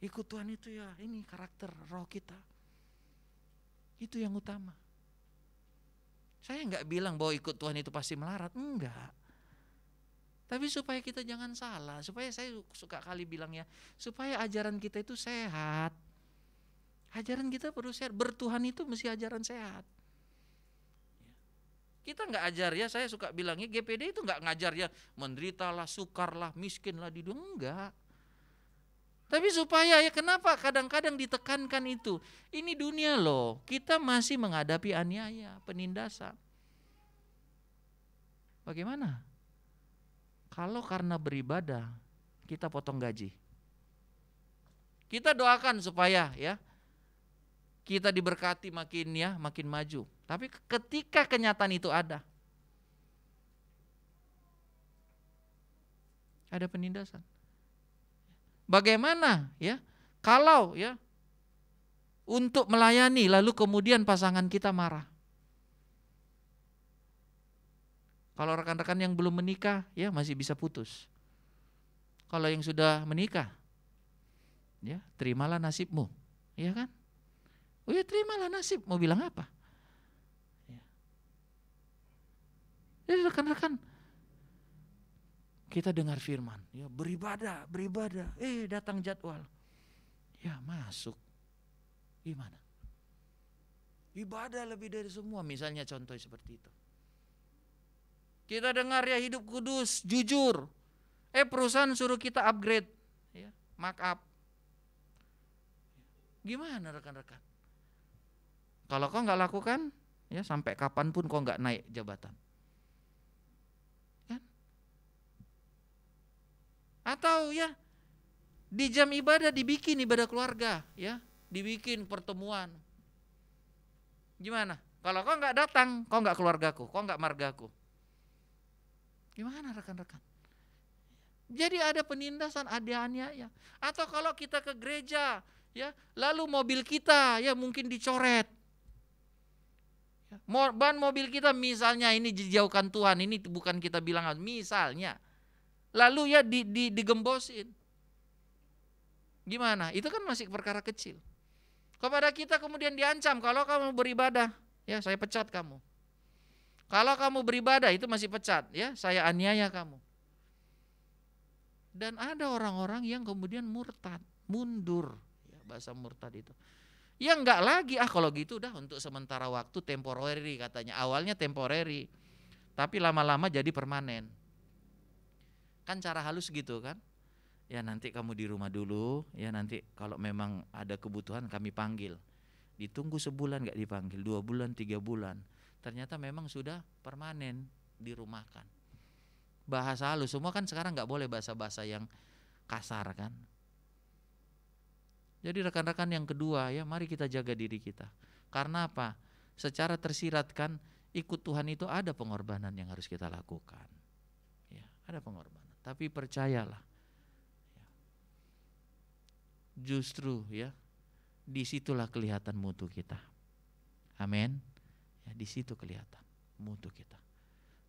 Ikut Tuhan itu ya ini karakter roh kita. Itu yang utama. Saya enggak bilang bahwa ikut Tuhan itu pasti melarat, enggak. Tapi supaya kita jangan salah, supaya saya suka kali bilang ya, supaya ajaran kita itu sehat. Ajaran kita perlu sehat, bertuhan itu mesti ajaran sehat. Kita enggak ajar ya, saya suka bilangnya GPD itu enggak ngajar ya menderitalah, sukarlah, miskinlah di dunia, enggak. Tapi supaya ya kenapa kadang-kadang ditekankan itu. Ini dunia loh, kita masih menghadapi aniaya, penindasan. Bagaimana? Kalau karena beribadah kita potong gaji. Kita doakan supaya ya kita diberkati makin maju. Tapi ketika kenyataan itu ada penindasan. Bagaimana ya kalau ya untuk melayani lalu kemudian pasangan kita marah. Kalau rekan-rekan yang belum menikah ya masih bisa putus. Kalau yang sudah menikah ya terimalah nasibmu, ya kan? Oh ya terimalah nasib, mau bilang apa? Ya. Jadi rekan-rekan kita dengar firman, ya beribadah, datang jadwal, ya masuk, gimana? Ibadah lebih dari semua, misalnya contoh seperti itu. Kita dengar ya hidup kudus, jujur, perusahaan suruh kita upgrade, ya, mark up. Gimana rekan-rekan? Kalau kau nggak lakukan, ya sampai kapanpun kau nggak naik jabatan. Kan? Atau ya di jam ibadah dibikin ibadah keluarga, ya dibikin pertemuan. Gimana? Kalau kau nggak datang, kau nggak keluargaku, kau nggak margaku. Gimana rekan-rekan? Jadi ada penindasan, ada aniaya. Atau kalau kita ke gereja, ya lalu mobil kita ya mungkin dicoret. Ban mobil kita misalnya ini dijauhkan Tuhan, ini bukan kita bilang misalnya. Lalu ya digembosin. Gimana? Itu kan masih perkara kecil. Kepada kita kemudian diancam, kalau kamu beribadah, ya saya pecat kamu. Kalau kamu beribadah itu masih pecat, ya saya aniaya kamu. Dan ada orang-orang yang kemudian murtad, mundur, ya, bahasa murtad itu. Ya enggak lagi, kalau gitu udah untuk sementara waktu, temporary katanya. Awalnya temporary, tapi lama-lama jadi permanen. Kan cara halus gitu kan. Ya nanti kamu di rumah dulu, ya nanti kalau memang ada kebutuhan kami panggil. Ditunggu sebulan enggak dipanggil, 2 bulan, 3 bulan. Ternyata memang sudah permanen dirumahkan. Bahasa halus, semua kan sekarang enggak boleh bahasa-bahasa yang kasar kan. Jadi rekan-rekan yang kedua ya mari kita jaga diri kita. Karena apa? Secara tersiratkan ikut Tuhan itu ada pengorbanan yang harus kita lakukan. Ya, ada pengorbanan. Tapi percayalah. Ya, justru ya disitulah kelihatan mutu kita. Amin. Ya, di situ kelihatan mutu kita.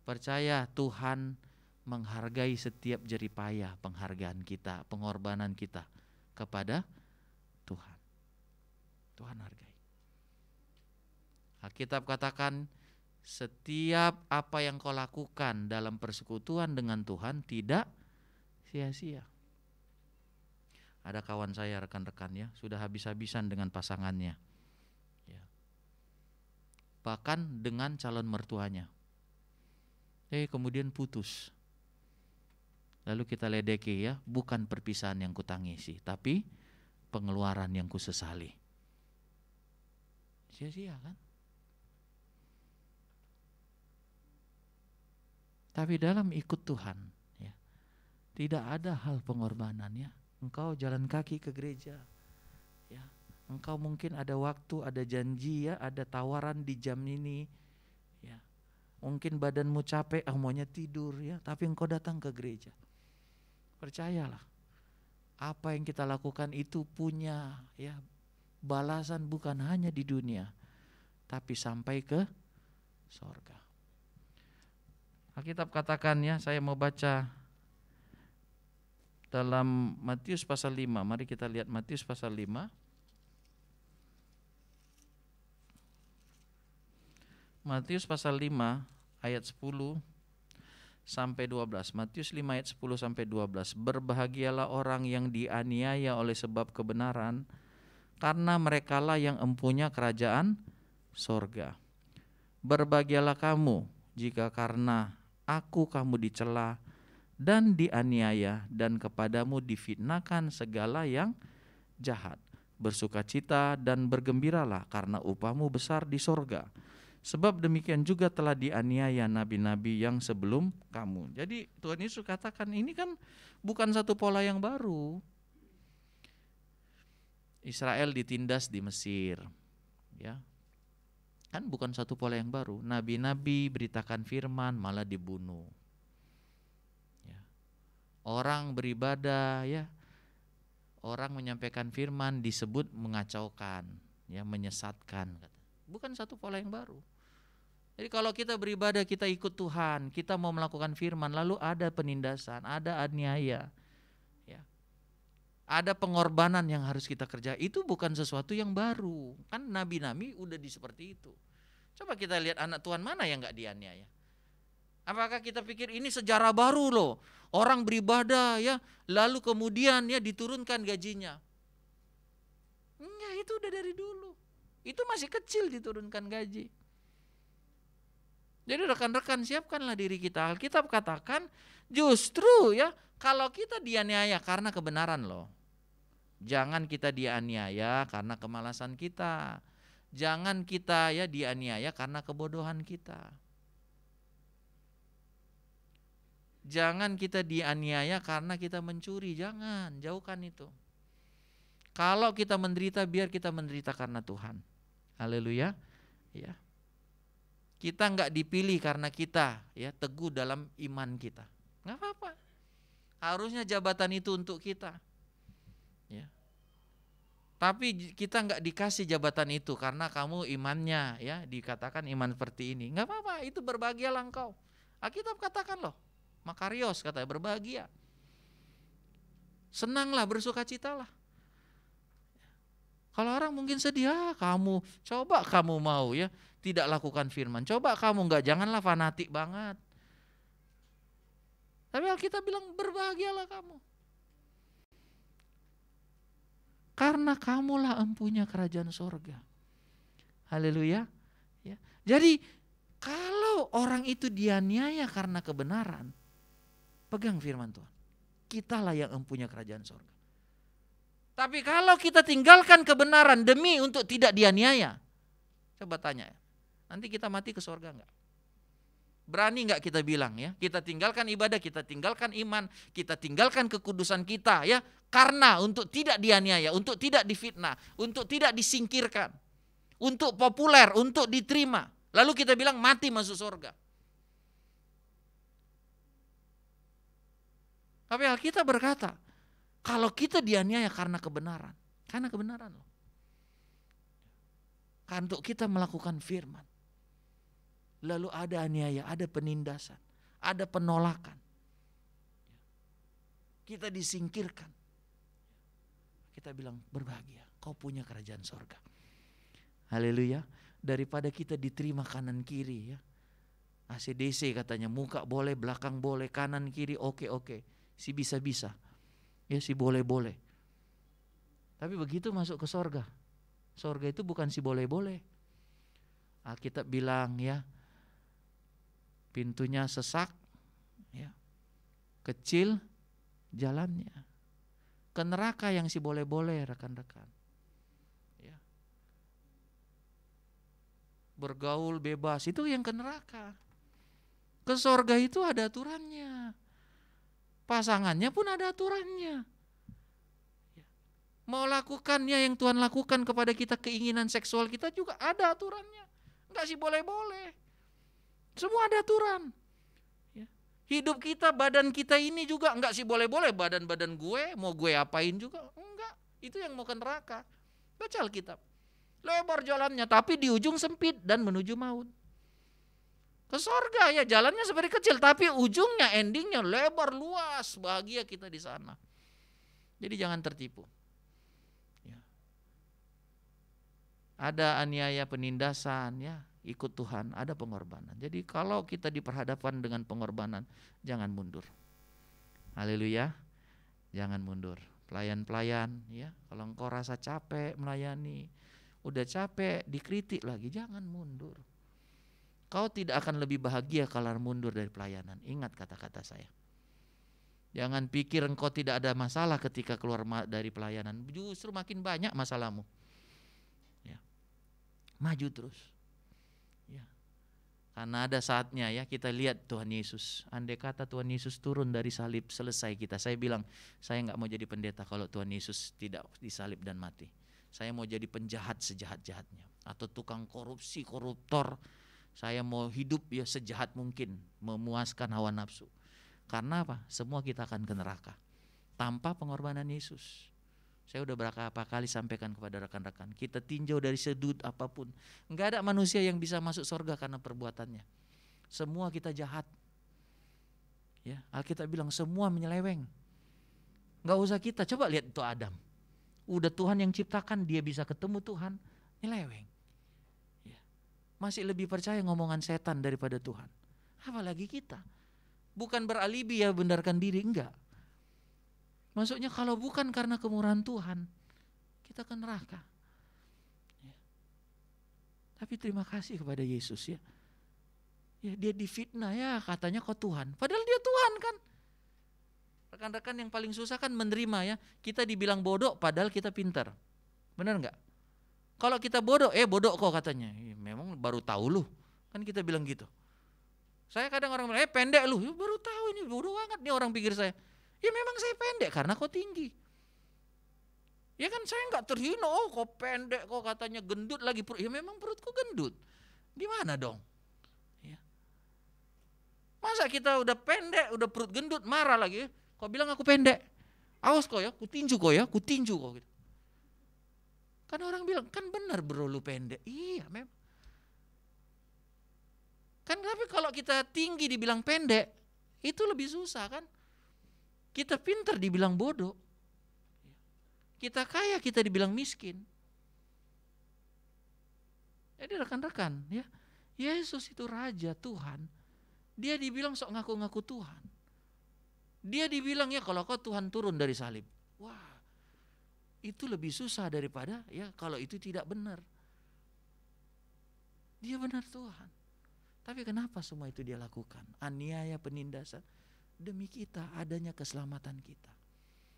Percaya Tuhan menghargai setiap jerih payah penghargaan kita, pengorbanan kita kepada Tuhan. Tuhan hargai. Alkitab katakan setiap apa yang kau lakukan dalam persekutuan dengan Tuhan tidak sia-sia. Ada kawan saya rekan-rekan ya sudah habis-habisan dengan pasangannya. Ya. Bahkan dengan calon mertuanya. Kemudian putus. Lalu kita ledeki ya, bukan perpisahan yang kutangisi, tapi pengeluaran yang kusesali. Sia-sia kan? Tapi dalam ikut Tuhan ya, tidak ada hal pengorbanan ya. Engkau jalan kaki ke gereja ya. Engkau mungkin ada waktu, ada janji ya, ada tawaran di jam ini ya. Mungkin badanmu capek, maunya tidur ya, tapi engkau datang ke gereja. Percayalah. Apa yang kita lakukan itu punya ya balasan bukan hanya di dunia tapi sampai ke sorga. Alkitab katakan ya, saya mau baca dalam Matius pasal 5. Mari kita lihat Matius pasal 5. Matius pasal 5 ayat 10 sampai 12. Matius 5 ayat 10 sampai 12. Berbahagialah orang yang dianiaya oleh sebab kebenaran, karena merekalah yang empunya kerajaan sorga. Berbahagialah kamu jika karena aku kamu dicela dan dianiaya, dan kepadamu difitnahkan segala yang jahat. Bersukacita dan bergembiralah, karena upahmu besar di sorga. Sebab demikian juga telah dianiaya nabi-nabi yang sebelum kamu. Jadi Tuhan Yesus katakan ini kan bukan satu pola yang baru. Israel ditindas di Mesir, ya kan bukan satu pola yang baru. Nabi-nabi beritakan firman malah dibunuh. Ya. Orang beribadah, ya, orang menyampaikan firman disebut mengacaukan, ya, menyesatkan. Bukan satu pola yang baru. Jadi kalau kita beribadah, kita ikut Tuhan, kita mau melakukan firman, lalu ada penindasan, ada aniaya, ya, ada pengorbanan yang harus kita kerja. Itu bukan sesuatu yang baru. Kan nabi-nabi udah seperti itu. Coba kita lihat anak Tuhan mana yang gak dianiaya. Apakah kita pikir ini sejarah baru loh, orang beribadah, ya, lalu kemudian, ya, diturunkan gajinya? Enggak, itu udah dari dulu. Itu masih kecil diturunkan gaji. Jadi rekan-rekan, siapkanlah diri kita. Alkitab katakan justru, ya, kalau kita dianiaya karena kebenaran loh. Jangan kita dianiaya karena kemalasan kita. Jangan kita, ya, dianiaya karena kebodohan kita. Jangan kita dianiaya karena kita mencuri. Jangan, jauhkan itu. Kalau kita menderita, biar kita menderita karena Tuhan. Haleluya. Ya. Kita enggak dipilih karena kita, ya, teguh dalam iman kita. Enggak apa-apa. Harusnya jabatan itu untuk kita. Ya. Tapi kita enggak dikasih jabatan itu karena kamu imannya, ya, dikatakan iman seperti ini. Enggak apa-apa, itu berbahagialah engkau. Alkitab katakan loh, Makarios katanya berbahagia. Senanglah, bersukacitalah. Kalau orang mungkin sedih, kamu coba kamu mau, ya, tidak lakukan firman. Coba kamu janganlah fanatik banget. Tapi Alkitab bilang berbahagialah kamu. Karena kamulah empunya kerajaan sorga. Haleluya. Ya. Jadi kalau orang itu dianiaya karena kebenaran, pegang firman Tuhan. Kitalah yang empunya kerajaan sorga. Tapi kalau kita tinggalkan kebenaran demi untuk tidak dianiaya, coba tanya, nanti kita mati ke sorga enggak? Berani enggak kita bilang, ya, kita tinggalkan ibadah, kita tinggalkan iman, kita tinggalkan kekudusan kita, ya, karena untuk tidak dianiaya, untuk tidak difitnah, untuk tidak disingkirkan, untuk populer, untuk diterima. Lalu kita bilang mati masuk sorga. Tapi Alkitab berkata, kalau kita dianiaya karena kebenaran loh. Kan untuk kita melakukan firman. Lalu ada aniaya, ada penindasan, ada penolakan. Kita disingkirkan. Kita bilang berbahagia, kau punya kerajaan sorga. Haleluya. Daripada kita diterima kanan kiri, ya. ACDC katanya, muka boleh, belakang boleh, kanan kiri oke. Si bisa-bisa. Ya, si boleh-boleh. Tapi begitu masuk ke sorga. Sorga itu bukan si boleh-boleh. Alkitab bilang, ya, pintunya sesak, ya, kecil jalannya. Ke neraka yang si boleh-boleh, rekan-rekan. Ya. Bergaul bebas, itu yang ke neraka. Ke sorga itu ada aturannya. Pasangannya pun ada aturannya. Mau lakukannya yang Tuhan lakukan kepada kita, keinginan seksual kita juga ada aturannya. Enggak sih boleh-boleh. Semua ada aturan. Ya. Hidup kita, badan kita ini juga enggak sih boleh-boleh. Badan-badan gue, mau gue apain juga. Enggak, itu yang mau ke neraka. Baca Alkitab. Lebar jalannya, tapi di ujung sempit dan menuju maut. Ke sorga, ya, jalannya seperti kecil, tapi ujungnya, endingnya lebar, luas, bahagia kita di sana. Jadi jangan tertipu. Ya. Ada aniaya, penindasan, ya, ikut Tuhan, ada pengorbanan. Jadi kalau kita diperhadapkan dengan pengorbanan, jangan mundur. Haleluya, jangan mundur. Pelayan-pelayan, ya, kalau engkau rasa capek melayani, udah capek, dikritik lagi, jangan mundur. Kau tidak akan lebih bahagia kalau mundur dari pelayanan. Ingat kata-kata saya. Jangan pikir engkau tidak ada masalah ketika keluar dari pelayanan. Justru makin banyak masalahmu. Ya. Maju terus. Ya. Karena ada saatnya ya kita lihat Tuhan Yesus. Andai kata Tuhan Yesus turun dari salib, selesai kita. Saya bilang, saya nggak mau jadi pendeta kalau Tuhan Yesus tidak disalib dan mati. Saya mau jadi penjahat sejahat-jahatnya. Atau tukang korupsi, koruptor. Saya mau hidup ya sejahat mungkin, memuaskan hawa nafsu. Karena apa? Semua kita akan ke neraka tanpa pengorbanan Yesus. Saya udah berapa kali sampaikan kepada rekan-rekan, kita tinjau dari sudut apapun, enggak ada manusia yang bisa masuk surga karena perbuatannya. Semua kita jahat. Ya, Alkitab bilang semua menyeleweng. Enggak usah kita, coba lihat itu Adam. Udah Tuhan yang ciptakan, dia bisa ketemu Tuhan, nyeleweng. Ya. Masih lebih percaya ngomongan setan daripada Tuhan. Apalagi kita. Bukan beralibi ya benarkan diri, enggak. Maksudnya kalau bukan karena kemurahan Tuhan, kita ke neraka. Ya. Tapi terima kasih kepada Yesus ya. Ya dia difitnah ya katanya kau Tuhan. Padahal dia Tuhan kan. Rekan-rekan yang paling susah kan menerima ya. Kita dibilang bodoh padahal kita pintar. Benar enggak? Kalau kita bodoh, bodoh kok katanya. Memang baru tahu lu. Kan kita bilang gitu. Saya kadang orang bilang, pendek lu, baru tahu ini bodoh banget nih orang pikir saya. Ya memang saya pendek karena kau tinggi. Ya kan saya nggak terhina, oh kau pendek, kau katanya gendut lagi perut. Ya memang perutku gendut. Gimana dong? Ya. Masa kita udah pendek, udah perut gendut, marah lagi. Kau bilang aku pendek. Awas kau ya, kutinju kau ya, kutinju kau gitu. Kan orang bilang, kan benar bro lu pendek. Iya memang. Kan tapi kalau kita tinggi dibilang pendek, itu lebih susah kan. Kita pintar dibilang bodoh. Kita kaya kita dibilang miskin. Jadi rekan-rekan ya, Yesus itu Raja Tuhan. Dia dibilang sok ngaku-ngaku Tuhan. Dia dibilang ya kalau kau Tuhan turun dari salib. Wah, itu lebih susah daripada ya kalau itu tidak benar. Dia benar Tuhan. Tapi kenapa semua itu dia lakukan? Aniaya, penindasan. Demi kita, adanya keselamatan kita.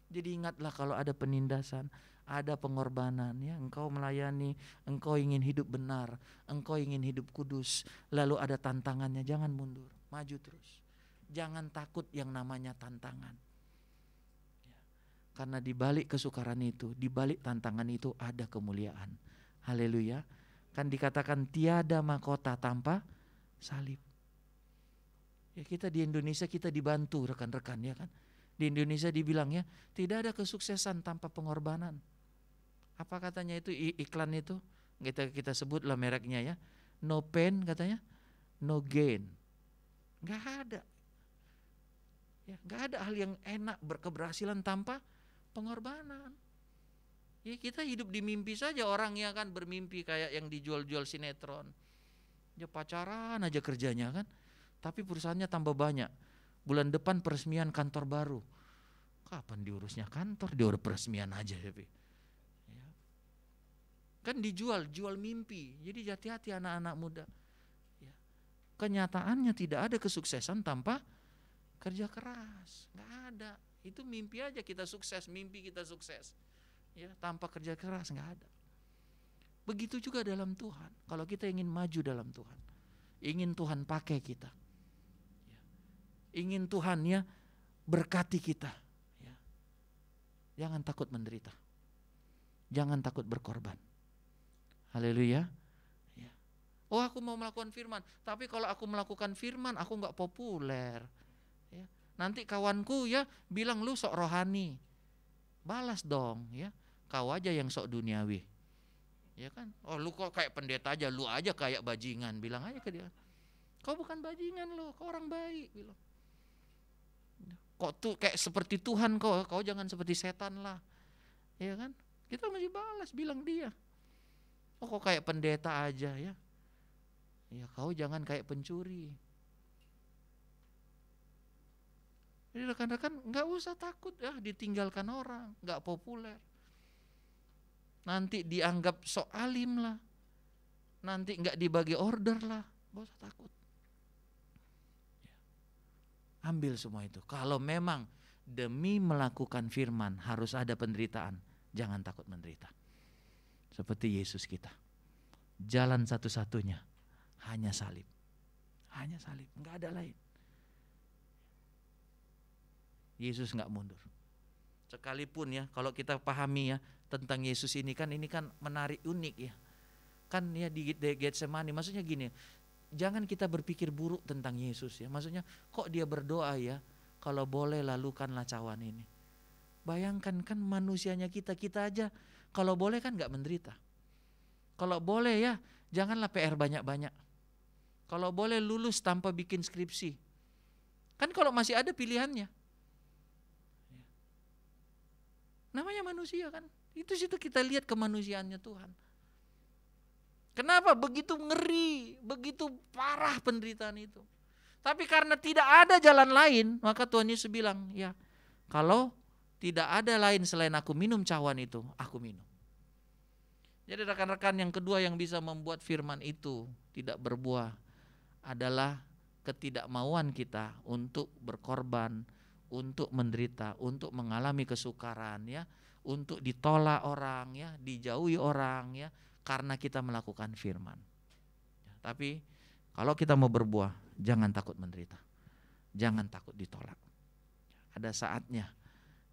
Jadi ingatlah kalau ada penindasan, ada pengorbanan. Ya, engkau melayani, engkau ingin hidup benar, engkau ingin hidup kudus. Lalu ada tantangannya, jangan mundur, maju terus. Jangan takut yang namanya tantangan. Ya, karena di balik kesukaran itu, di balik tantangan itu ada kemuliaan. Haleluya. Kan dikatakan tiada mahkota tanpa salib. Ya kita di Indonesia kita dibantu rekan-rekan ya kan. Di Indonesia dibilang ya tidak ada kesuksesan tanpa pengorbanan. Apa katanya itu iklan itu? Kita sebutlah mereknya ya. No pain katanya, no gain. Gak ada. Ya, gak ada hal yang enak berkeberhasilan tanpa pengorbanan. Ya kita hidup di mimpi saja orang ya kan bermimpi kayak yang dijual-jual sinetron. Ya pacaran aja kerjanya kan. Tapi perusahaannya tambah banyak. Bulan depan peresmian kantor baru. Kapan diurusnya kantor? Dia udah peresmian aja ya. Kan jual mimpi. Jadi hati-hati anak-anak muda. Ya. Kenyataannya tidak ada kesuksesan tanpa kerja keras. Gak ada. Itu mimpi aja kita sukses, mimpi kita sukses. Ya, tanpa kerja keras gak ada. Begitu juga dalam Tuhan. Kalau kita ingin maju dalam Tuhan, ingin Tuhan pakai kita, ya. Ingin Tuhan ya berkati kita, ya. Jangan takut menderita, jangan takut berkorban. Haleluya. Ya. Oh aku mau melakukan firman, tapi kalau aku melakukan firman aku nggak populer. Ya. Nanti kawanku ya bilang lu sok rohani, balas dong ya. Kau aja yang sok duniawi. Ya kan, oh lu kok kayak pendeta aja, lu aja kayak bajingan, bilang aja ke dia. Kau bukan bajingan lu, kau orang baik, bilang. Kok tuh kayak seperti Tuhan kau jangan seperti setan lah. Ya kan, kita masih balas, bilang dia. Oh kok kayak pendeta aja ya. Ya kau jangan kayak pencuri. Jadi rekan-rekan gak usah takut ya ditinggalkan orang, gak populer. Nanti dianggap sok alim lah, nanti nggak dibagi order lah, gak usah takut. Ambil semua itu. Kalau memang Demi melakukan firman harus ada penderitaan. Jangan takut menderita. Seperti Yesus kita. Jalan satu-satunya hanya salib. Hanya salib, enggak ada lain. Yesus enggak mundur. Sekalipun ya, kalau kita pahami ya tentang Yesus ini kan menarik, unik ya. Kan ya di Getsemani, maksudnya gini, jangan kita berpikir buruk tentang Yesus ya. Maksudnya kok dia berdoa ya, kalau boleh lalukanlah cawan ini. Bayangkan kan manusianya kita aja kalau boleh kan enggak menderita. Kalau boleh ya, janganlah PR banyak-banyak. Kalau boleh lulus tanpa bikin skripsi. Kan kalau masih ada pilihannya. Namanya manusia kan. Itu situ kita lihat kemanusiaannya Tuhan. Kenapa begitu ngeri, begitu parah penderitaan itu. Tapi karena tidak ada jalan lain, maka Tuhan Yesus bilang, ya kalau tidak ada lain selain aku minum cawan itu, aku minum. Jadi rekan-rekan, yang kedua yang bisa membuat firman itu tidak berbuah adalah ketidakmauan kita untuk berkorban, untuk menderita, untuk mengalami kesukaran ya, untuk ditolak orang ya, dijauhi orang ya, karena kita melakukan firman. Ya, tapi kalau kita mau berbuah, jangan takut menderita. Jangan takut ditolak. Ada saatnya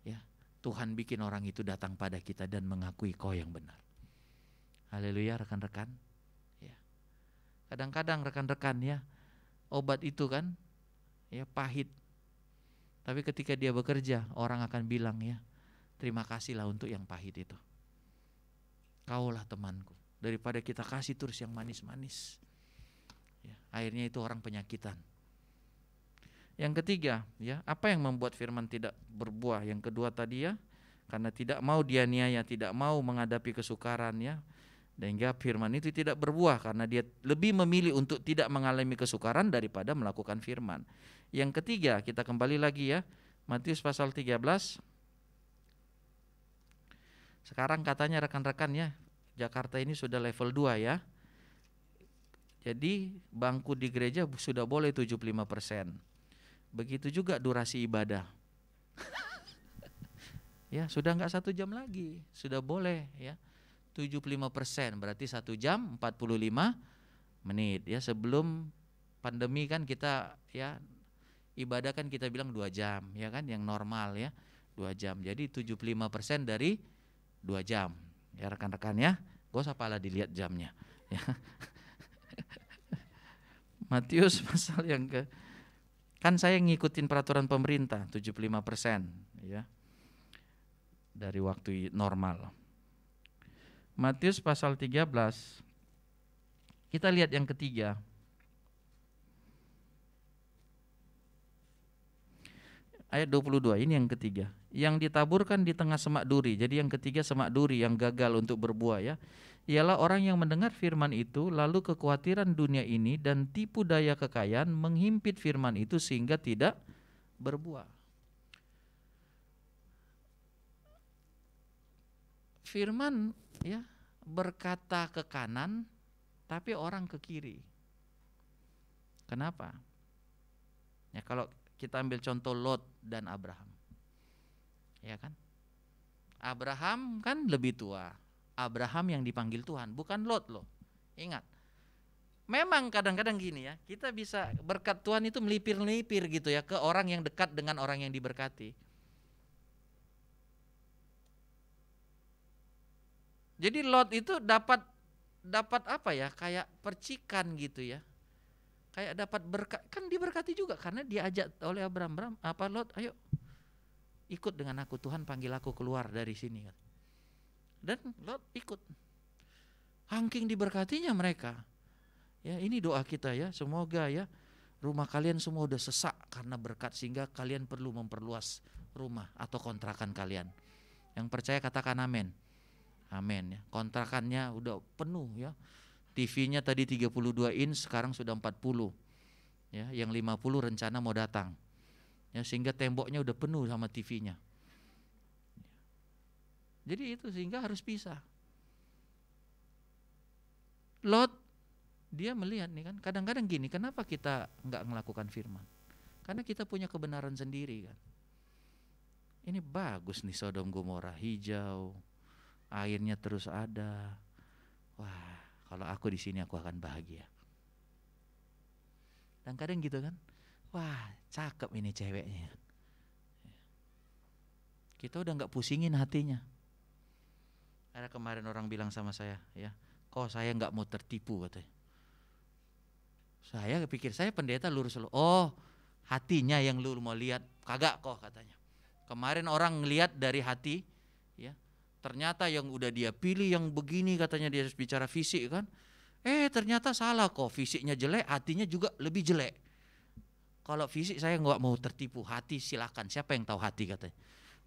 ya, Tuhan bikin orang itu datang pada kita dan mengakui kau yang benar. Haleluya rekan-rekan. Ya. Kadang-kadang rekan-rekan ya, obat itu kan ya pahit. Tapi ketika dia bekerja, orang akan bilang ya, terima kasihlah untuk yang pahit itu. Kaulah temanku. Daripada kita kasih terus yang manis-manis. Ya, akhirnya itu orang penyakitan. Yang ketiga, ya, apa yang membuat firman tidak berbuah? Yang kedua tadi ya, karena tidak mau dianiaya, tidak mau menghadapi kesukaran ya. Sehingga firman itu tidak berbuah karena dia lebih memilih untuk tidak mengalami kesukaran daripada melakukan firman. Yang ketiga, kita kembali lagi ya, Matius pasal 13. Sekarang katanya rekan-rekan ya, Jakarta ini sudah level 2 ya. Jadi bangku di gereja sudah boleh 75%. Begitu juga durasi ibadah. Ya, sudah enggak 1 jam lagi, sudah boleh ya. 75%, berarti 1 jam 45 menit ya. Sebelum pandemi kan kita ya ibadah kan kita bilang 2 jam ya kan, yang normal ya 2 jam. Jadi 75% dari 2 jam ya rekan-rekan ya. Gak usah pala dilihat jamnya ya. Matius pasal yang ke, kan saya ngikutin peraturan pemerintah 75% ya dari waktu normal. Matius pasal 13, kita lihat yang ketiga. Ayat 22, ini yang ketiga. Yang ditaburkan di tengah semak duri. Jadi yang ketiga semak duri yang gagal untuk berbuah ya. Ialah orang yang mendengar firman itu, lalu kekhawatiran dunia ini dan tipu daya kekayaan menghimpit firman itu sehingga tidak berbuah. Firman ya berkata ke kanan tapi orang ke kiri. Kenapa? Ya kalau kita ambil contoh Lot dan Abraham. Ya kan? Abraham kan lebih tua. Abraham yang dipanggil Tuhan, bukan Lot loh. Ingat. Memang kadang-kadang gini ya, kita bisa berkat Tuhan itu melipir-melipir gitu ya ke orang yang dekat dengan orang yang diberkati. Jadi Lot itu dapat apa ya? Kayak percikan gitu ya. Kayak dapat berkat, kan diberkati juga karena diajak oleh Abraham, apa Lot, ayo ikut dengan aku, Tuhan panggil aku keluar dari sini. Dan Lot ikut. Angking diberkatinya mereka. Ya, ini doa kita ya, semoga ya rumah kalian semua udah sesak karena berkat sehingga kalian perlu memperluas rumah atau kontrakan kalian. Yang percaya katakan amin. Amin ya. Kontrakannya udah penuh ya. TV-nya tadi 32 inch, sekarang sudah 40. Ya, yang 50 rencana mau datang. Ya, sehingga temboknya udah penuh sama TV-nya. Jadi itu sehingga harus pisah. Lot dia melihat nih kan, kadang-kadang gini, kenapa kita enggak melakukan firman? Karena kita punya kebenaran sendiri kan. Ini bagus nih Sodom Gomora, hijau, airnya terus ada. Wah, kalau aku di sini aku akan bahagia. Dan kadang gitu kan, wah cakep ini ceweknya. Kita udah nggak pusingin hatinya. Ada kemarin orang bilang sama saya, ya, kok saya nggak mau tertipu katanya. Saya pikir saya pendeta lurus lu. Oh, hatinya yang lu mau lihat, kagak kok katanya. Kemarin orang ngelihat dari hati, ya, ternyata yang udah dia pilih yang begini katanya dia harus bicara fisik kan. Ternyata salah kok, fisiknya jelek, hatinya juga lebih jelek. Kalau fisik saya nggak mau tertipu, hati silakan. Siapa yang tahu hati katanya.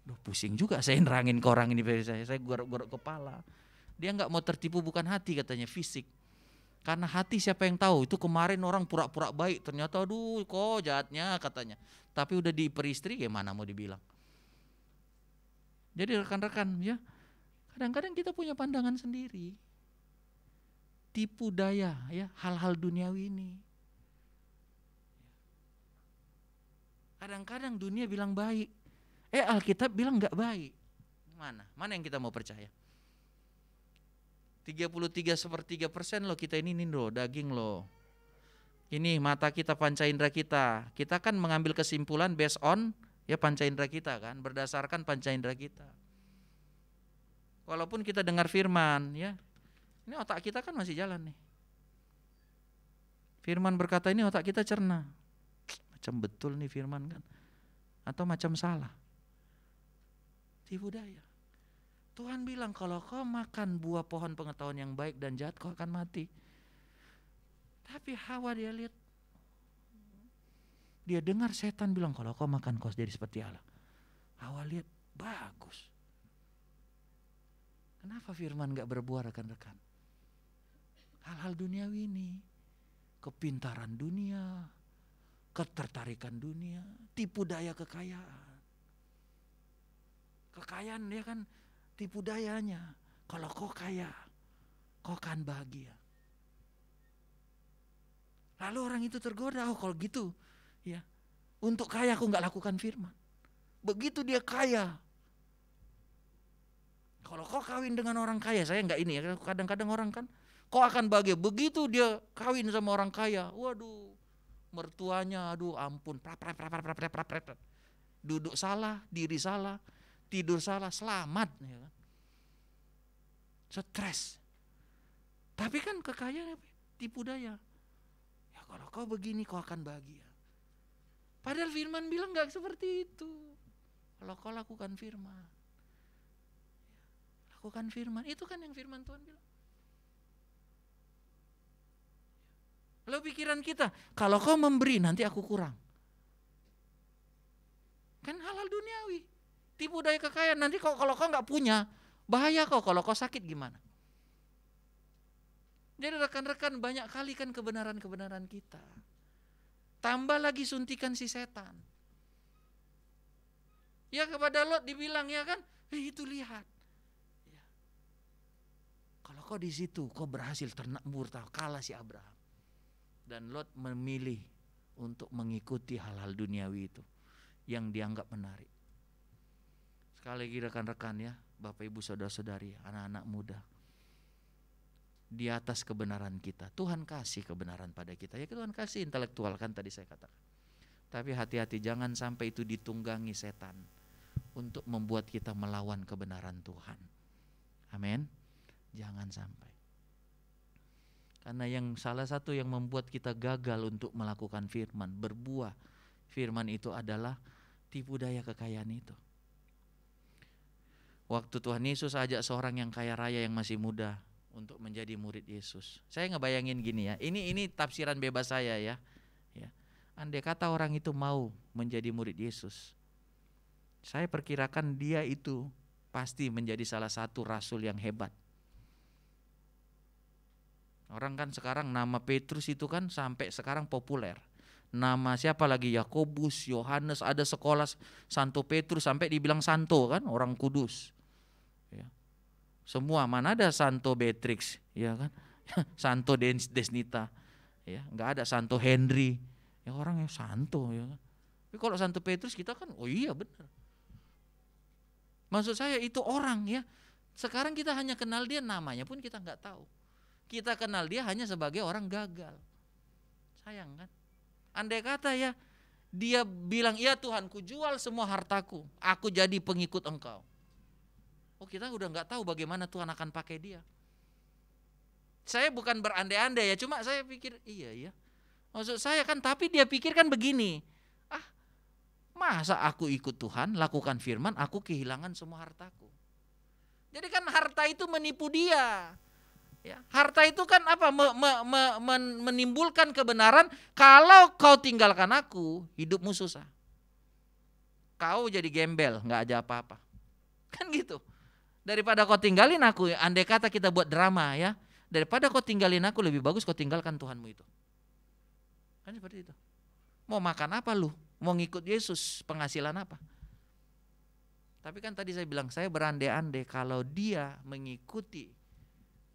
Duh, pusing juga saya nerangin ke orang ini, saya gorok-gorok kepala. Dia nggak mau tertipu bukan hati katanya, fisik. Karena hati siapa yang tahu, itu kemarin orang pura-pura baik, ternyata aduh kok jahatnya katanya. Tapi udah diperistri gimana mau dibilang. Jadi rekan-rekan ya, kadang-kadang kita punya pandangan sendiri. Tipu daya ya, hal-hal duniawi ini. Kadang-kadang dunia bilang baik, Alkitab bilang enggak baik. Mana yang kita mau percaya? 33% loh kita ini loh, daging loh. Ini mata kita, panca indera kita. Kita kan mengambil kesimpulan based on ya panca indera kita kan, berdasarkan panca indera kita. Walaupun kita dengar firman ya, ini otak kita kan masih jalan nih. Firman berkata ini otak kita cerna. Macam betul nih firman kan, atau macam salah. Tipu daya. Tuhan bilang kalau kau makan buah pohon pengetahuan yang baik dan jahat kau akan mati. Tapi Hawa dia lihat, dia dengar setan bilang kalau kau makan kau jadi seperti Allah. Hawa lihat bagus. Kenapa firman gak berbuah rekan-rekan? Hal-hal duniawi ini, kepintaran dunia, ketertarikan dunia, tipu daya kekayaan. Kekayaan dia kan tipu dayanya. Kalau kau kaya, kau akan bahagia. Lalu orang itu tergoda, kalau gitu ya, untuk kaya aku gak lakukan firman. Begitu dia kaya, kalau kau kawin dengan orang kaya, saya enggak ini ya, kadang-kadang orang kan, kau akan bahagia. Begitu dia kawin sama orang kaya, waduh, mertuanya, aduh ampun, duduk salah, diri salah, tidur salah, selamat. Ya kan? Stres. Tapi kan kekayaan tipu daya. Ya kalau kau begini, kau akan bahagia. Padahal firman bilang enggak seperti itu. Kalau kau lakukan firman. Lakukan firman, itu kan yang firman Tuhan bilang. Lalu pikiran kita, kalau kau memberi nanti aku kurang. Kan hal-hal duniawi. Tipu daya kekayaan, nanti kalau kau gak punya, bahaya kau, kalau kau sakit gimana? Jadi rekan-rekan banyak kali kan kebenaran-kebenaran kita. Tambah lagi suntikan si setan. Ya kepada Lot dibilang ya kan, itu lihat. Kalau kau di situ, kau berhasil ternak murtad, kalah si Abraham. Dan Lot memilih untuk mengikuti hal-hal duniawi itu yang dianggap menarik. Sekali lagi rekan-rekan ya, Bapak Ibu Saudara-saudari, anak-anak muda. Di atas kebenaran kita, Tuhan kasih kebenaran pada kita. Ya Tuhan kasih intelektual kan tadi saya katakan. Tapi hati-hati jangan sampai itu ditunggangi setan untuk membuat kita melawan kebenaran Tuhan. Amin. Jangan sampai. Karena salah satu yang membuat kita gagal untuk melakukan firman, berbuah firman itu adalah tipu daya kekayaan itu. Waktu Tuhan Yesus ajak seorang yang kaya raya yang masih muda untuk menjadi murid Yesus. Saya ngebayangin gini ya, ini tafsiran bebas saya ya. Andai kata orang itu mau menjadi murid Yesus, saya perkirakan dia itu pasti menjadi salah satu rasul yang hebat. Orang kan sekarang nama Petrus itu kan sampai sekarang populer. Nama siapa lagi? Yakobus, Yohanes, ada sekolah Santo Petrus sampai dibilang santo kan, orang kudus. Ya. Semua mana ada Santo Beatrix, ya kan? Santo Desnita, ya, nggak ada Santo Henry. Ya orang yang santo, ya kan? Tapi kalau Santo Petrus kita kan, oh iya benar. Maksud saya itu orang ya. Sekarang kita hanya kenal dia, namanya pun kita nggak tahu. Kita kenal dia hanya sebagai orang gagal. Sayang kan? Andai kata ya, dia bilang, iya Tuhan, ku jual semua hartaku, aku jadi pengikut engkau. Oh, kita udah nggak tahu bagaimana Tuhan akan pakai dia. Saya bukan berandai-andai ya, cuma saya pikir iya. Maksud saya kan, tapi dia pikir kan begini, masa aku ikut Tuhan, lakukan firman, aku kehilangan semua hartaku. Jadi kan harta itu menipu dia. Ya, harta itu kan apa? Menimbulkan kebenaran, kalau kau tinggalkan aku, hidupmu susah. Kau jadi gembel, nggak ada apa-apa. Kan gitu. Daripada kau tinggalin aku, andai kata kita buat drama ya, daripada kau tinggalin aku, lebih bagus kau tinggalkan Tuhanmu itu. Kan seperti itu. Mau makan apa lu? Mau ngikut Yesus, penghasilan apa? Tapi kan tadi saya bilang, saya berandai-andai kalau dia mengikuti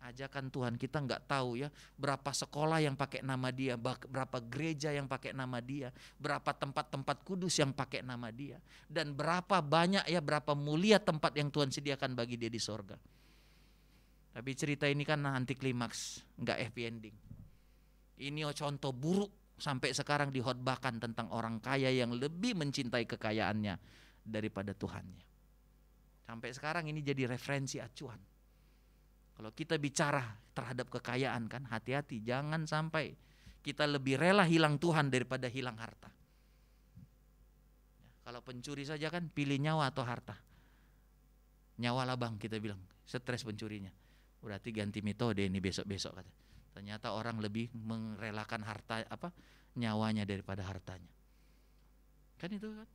ajakan Tuhan, kita nggak tahu ya berapa sekolah yang pakai nama dia, berapa gereja yang pakai nama dia, berapa tempat-tempat kudus yang pakai nama dia, dan berapa banyak ya, berapa mulia tempat yang Tuhan sediakan bagi dia di sorga. Tapi cerita ini kan anti klimaks, nggak happy ending. Ini contoh buruk sampai sekarang dihotbahkan tentang orang kaya yang lebih mencintai kekayaannya daripada Tuhannya. Sampai sekarang ini jadi referensi acuan. Kalau kita bicara terhadap kekayaan kan, hati-hati, jangan sampai kita lebih rela hilang Tuhan daripada hilang harta. Kalau pencuri saja kan pilih nyawa atau harta. Nyawa lah bang, kita bilang, stres pencurinya. Berarti ganti metode ini besok-besok kata. Ternyata orang lebih merelakan harta nyawanya daripada hartanya. Kan itu kan.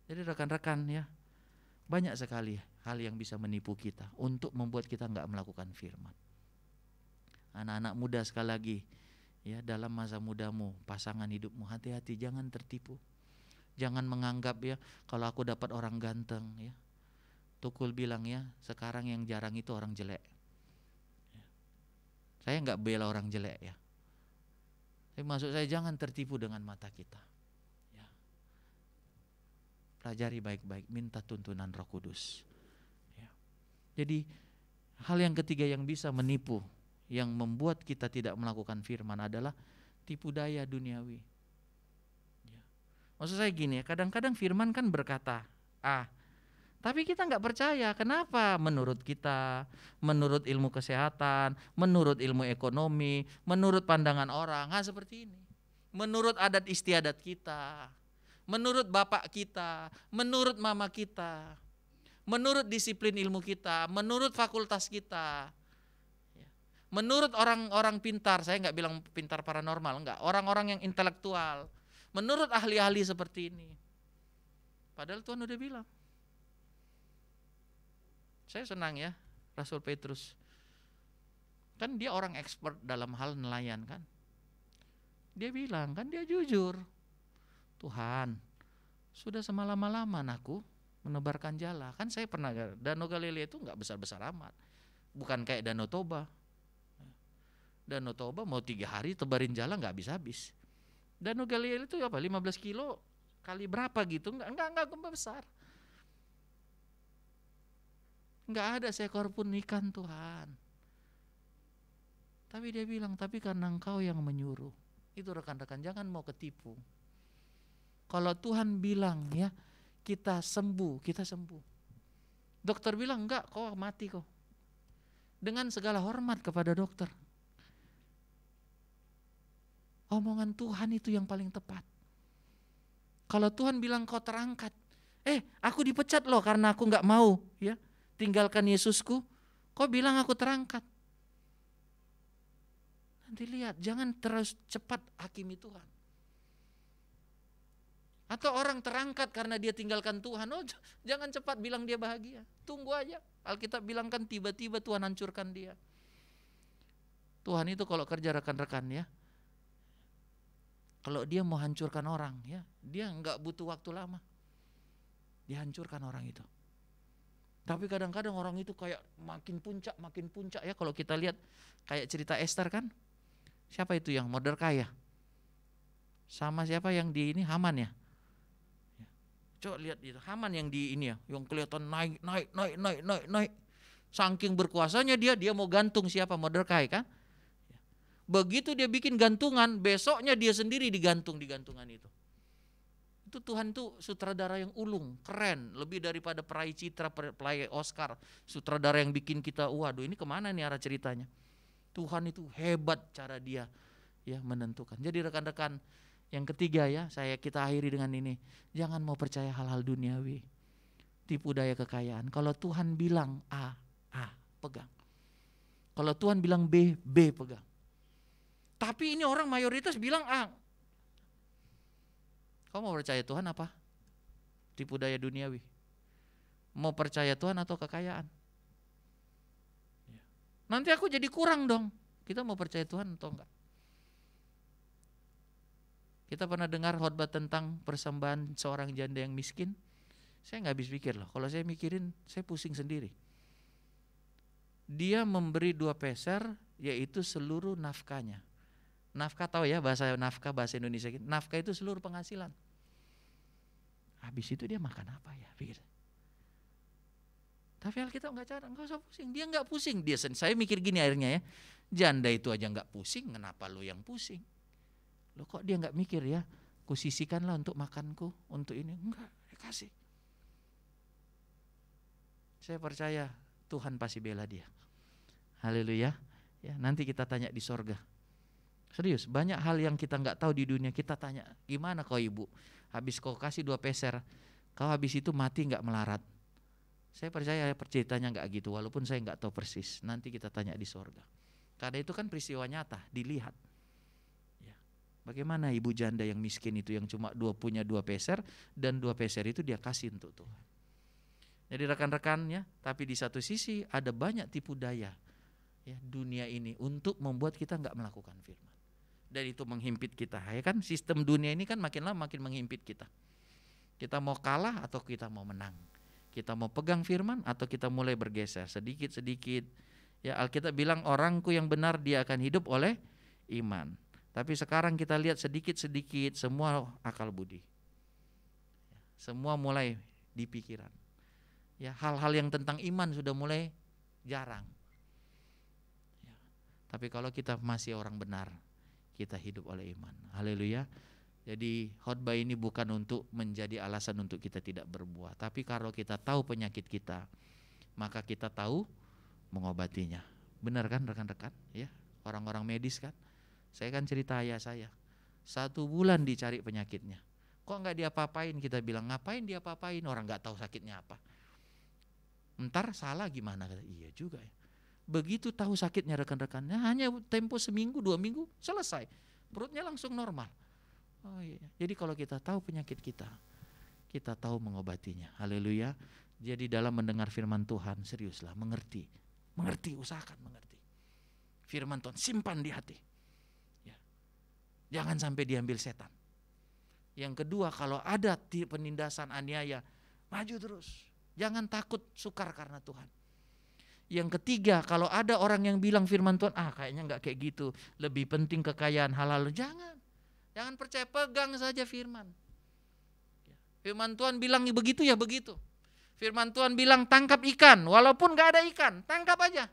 Jadi rekan-rekan ya, banyak sekali hal yang bisa menipu kita untuk membuat kita enggak melakukan firman. Anak-anak muda sekali lagi ya, dalam masa mudamu, pasangan hidupmu, hati-hati jangan tertipu. Jangan menganggap ya kalau aku dapat orang ganteng ya. Tukul bilang ya, sekarang yang jarang itu orang jelek. Saya enggak bela orang jelek ya. Tapi maksud saya jangan tertipu dengan mata kita. Ya. Pelajari baik-baik, minta tuntunan Roh Kudus. Ya. Jadi hal yang ketiga yang bisa menipu, yang membuat kita tidak melakukan firman adalah tipu daya duniawi. Ya. Maksud saya gini ya, kadang-kadang firman kan berkata tapi kita nggak percaya. Kenapa? Menurut kita, menurut ilmu kesehatan, menurut ilmu ekonomi, menurut pandangan orang, seperti ini. Menurut adat istiadat kita, menurut bapak kita, menurut mama kita, menurut disiplin ilmu kita, menurut fakultas kita, menurut orang-orang pintar. Saya nggak bilang pintar paranormal, enggak. Orang-orang yang intelektual, menurut ahli-ahli seperti ini. Padahal Tuhan udah bilang. Saya senang ya Rasul Petrus. Kan dia orang expert dalam hal nelayan kan. Dia bilang kan, dia jujur. Tuhan, sudah semalam-malaman aku menebarkan jala. Kan saya pernah, Danau Galilea itu enggak besar-besar amat. Bukan kayak Danau Toba. Danau Toba mau 3 hari tebarin jala enggak habis-habis. Danau Galilea itu 15 kilo kali berapa gitu, enggak besar. Enggak ada seekor pun ikan Tuhan. Tapi dia bilang, tapi karena engkau yang menyuruh. Itu rekan-rekan, jangan mau ketipu. Kalau Tuhan bilang ya, kita sembuh, kita sembuh. Dokter bilang enggak, kau mati kau. Dengan segala hormat kepada dokter. Omongan Tuhan itu yang paling tepat. Kalau Tuhan bilang kau terangkat, aku dipecat loh karena aku enggak mau ya tinggalkan Yesusku, kau bilang aku terangkat. Nanti lihat, jangan terus cepat hakimi Tuhan. Atau orang terangkat karena dia tinggalkan Tuhan, jangan cepat bilang dia bahagia. Tunggu aja, Alkitab bilang kan tiba-tiba Tuhan hancurkan dia. Tuhan itu kalau kerja rekan-rekan ya, kalau dia mau hancurkan orang ya, dia enggak butuh waktu lama. Dia hancurkan orang itu. Tapi kadang-kadang orang itu kayak makin puncak ya. Kalau kita lihat kayak cerita Esther kan, siapa itu yang Mordekai ya? Sama siapa yang di ini, Haman ya? Coba lihat itu Haman yang di ini ya, yang kelihatan naik. Saking berkuasanya dia mau gantung siapa? Mordekai kan? Begitu dia bikin gantungan, besoknya dia sendiri digantung di gantungan itu. Itu Tuhan tuh sutradara yang ulung, keren, lebih daripada peraih citra, peraih Oscar. Sutradara yang bikin kita, waduh ini kemana nih arah ceritanya. Tuhan itu hebat cara dia ya menentukan. Jadi rekan-rekan, yang ketiga ya, kita akhiri dengan ini. Jangan mau percaya hal-hal duniawi, tipu daya kekayaan. Kalau Tuhan bilang A, pegang. Kalau Tuhan bilang B, pegang. Tapi ini orang mayoritas bilang A. Kau mau percaya Tuhan apa? Tipu daya duniawi. Mau percaya Tuhan atau kekayaan? Nanti aku jadi kurang dong. Kita mau percaya Tuhan atau enggak? Kita pernah dengar khotbah tentang persembahan seorang janda yang miskin. Saya nggak habis pikir loh. Kalau saya mikirin, saya pusing sendiri. Dia memberi 2 peser, yaitu seluruh nafkahnya. Nafkah tahu ya bahasa nafkah bahasa Indonesia. Nafkah itu seluruh penghasilan. Habis itu dia makan apa ya? Pikir. Tapi Alkitab nggak cara, nggak usah pusing. Dia nggak pusing. Saya mikir gini akhirnya ya. Janda itu aja nggak pusing, kenapa lu yang pusing? Loh kok dia nggak mikir ya, kusisihkanlah untuk makanku, untuk ini. Enggak, dia kasih. Saya percaya Tuhan pasti bela dia. Haleluya. Ya, nanti kita tanya di sorga. Serius, banyak hal yang kita nggak tahu di dunia, kita tanya, gimana kau ibu? Habis kau kasih 2 peser, kau habis itu mati nggak melarat? Saya percaya ceritanya nggak gitu, walaupun saya nggak tahu persis. Nanti kita tanya di sorga. Karena itu kan peristiwa nyata, dilihat. Bagaimana ibu janda yang miskin itu yang cuma punya 2 peser dan 2 peser itu dia kasih untuk Tuhan. Jadi rekan-rekannya, tapi di satu sisi ada banyak tipu daya ya dunia ini untuk membuat kita nggak melakukan firman. Dan itu menghimpit kita, ya kan? Sistem dunia ini kan makin lama makin menghimpit kita. Kita mau kalah atau kita mau menang? Kita mau pegang firman atau kita mulai bergeser sedikit-sedikit? Ya Alkitab bilang orangku yang benar dia akan hidup oleh iman. Tapi sekarang kita lihat sedikit-sedikit semua akal budi. Semua mulai di pikiran. Ya, hal-hal yang tentang iman sudah mulai jarang. Ya, tapi kalau kita masih orang benar, kita hidup oleh iman. Haleluya. Jadi khotbah ini bukan untuk menjadi alasan untuk kita tidak berbuat. Tapi kalau kita tahu penyakit kita, maka kita tahu mengobatinya. Benar kan rekan-rekan? Ya, orang-orang medis kan? Saya kan cerita ayah saya, 1 bulan dicari penyakitnya. Kok nggak diapa-apain? Kita bilang ngapain diapa-apain? Orang nggak tahu sakitnya apa. Entar salah gimana? Iya juga ya. Begitu tahu sakitnya rekan-rekannya, hanya tempo seminggu 2 minggu selesai. Perutnya langsung normal. Oh iya. Jadi kalau kita tahu penyakit kita tahu mengobatinya. Haleluya. Jadi dalam mendengar firman Tuhan seriuslah, mengerti, usahakan mengerti. Firman Tuhan simpan di hati. Jangan sampai diambil setan. Yang kedua, kalau ada penindasan aniaya, maju terus. Jangan takut sukar karena Tuhan. Yang ketiga, kalau ada orang yang bilang firman Tuhan, kayaknya enggak kayak gitu, lebih penting kekayaan halal. Jangan percaya, pegang saja firman. Firman Tuhan bilang begitu ya begitu. Firman Tuhan bilang tangkap ikan, walaupun enggak ada ikan, tangkap aja.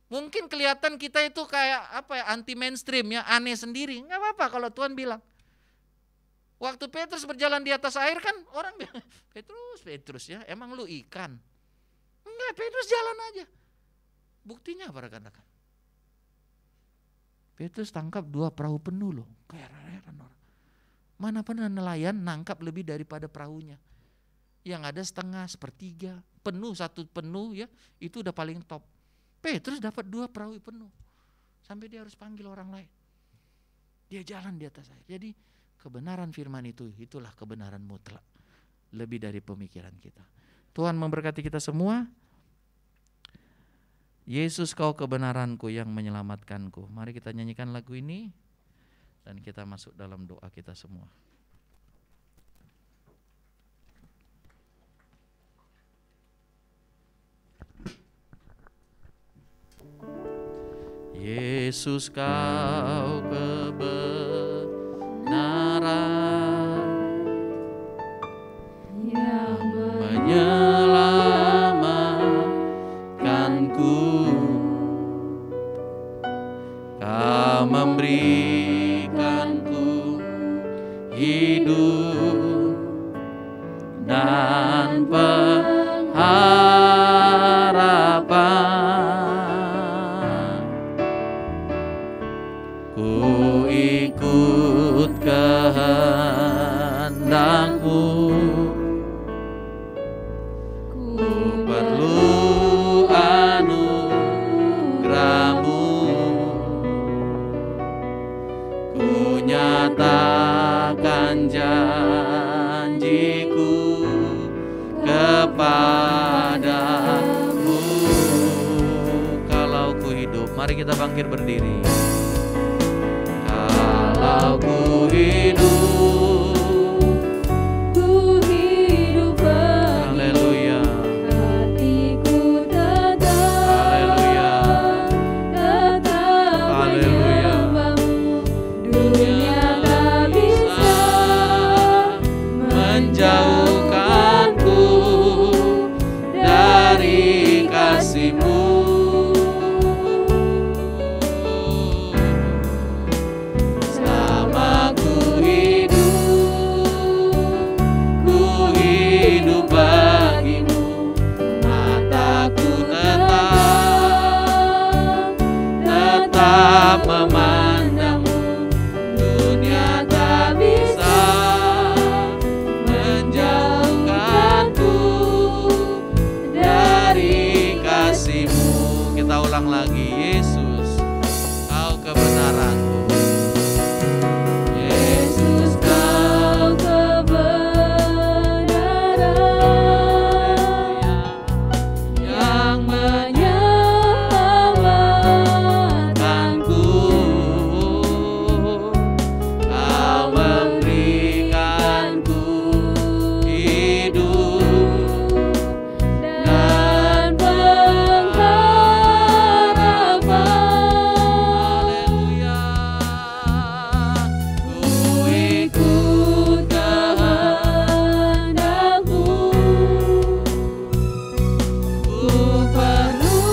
Mungkin kelihatan kita itu kayak anti mainstream ya, aneh sendiri. Enggak apa-apa kalau Tuhan bilang. Waktu Petrus berjalan di atas air kan orang bilang, Petrus ya, emang lu ikan? Enggak, Petrus jalan aja. Buktinya apa rekan-rekan? Petrus tangkap 2 perahu penuh loh. Heran orang. Mana pernah nelayan nangkap lebih daripada perahunya? Yang ada setengah, sepertiga, penuh, 1 penuh ya, itu udah paling top. Petrus dapat 2 perahu penuh. Sampai dia harus panggil orang lain. Dia jalan di atas air. Jadi kebenaran firman itulah kebenaran mutlak. Lebih dari pemikiran kita. Tuhan memberkati kita semua. Yesus kau kebenaranku yang menyelamatkanku. Mari kita nyanyikan lagu ini. Dan kita masuk dalam doa kita semua. Yesus kau kebenaran hidup dan pengharapan. Ku ikut kehendak-Mu, ku perlu anugerah-Mu, ku nyatakan janjiku kepadamu. Kalau ku hidup, mari kita bangkit berdiri. Kalau ku hidup, Ku hidup bagimu, haleluya, hatiku tetap, haleluya, tetap haleluya. menyembah-Mu. Dunia tak bisa menjauhkanku dari kasih-Mu. Selama ku hidup bagimu, mataku tetap memandang-Mu. Dunia tak bisa menjauhkanku dari kasih-Mu. Kita ulang lagi, Yesus, Kau kebenaranku. Yesus, Kau kebenaran yang menyelamatkanku. Kau memberikanku hidup Dan pengharapan. haleluya. Ku ikut Kehendak-Mu, ku perlu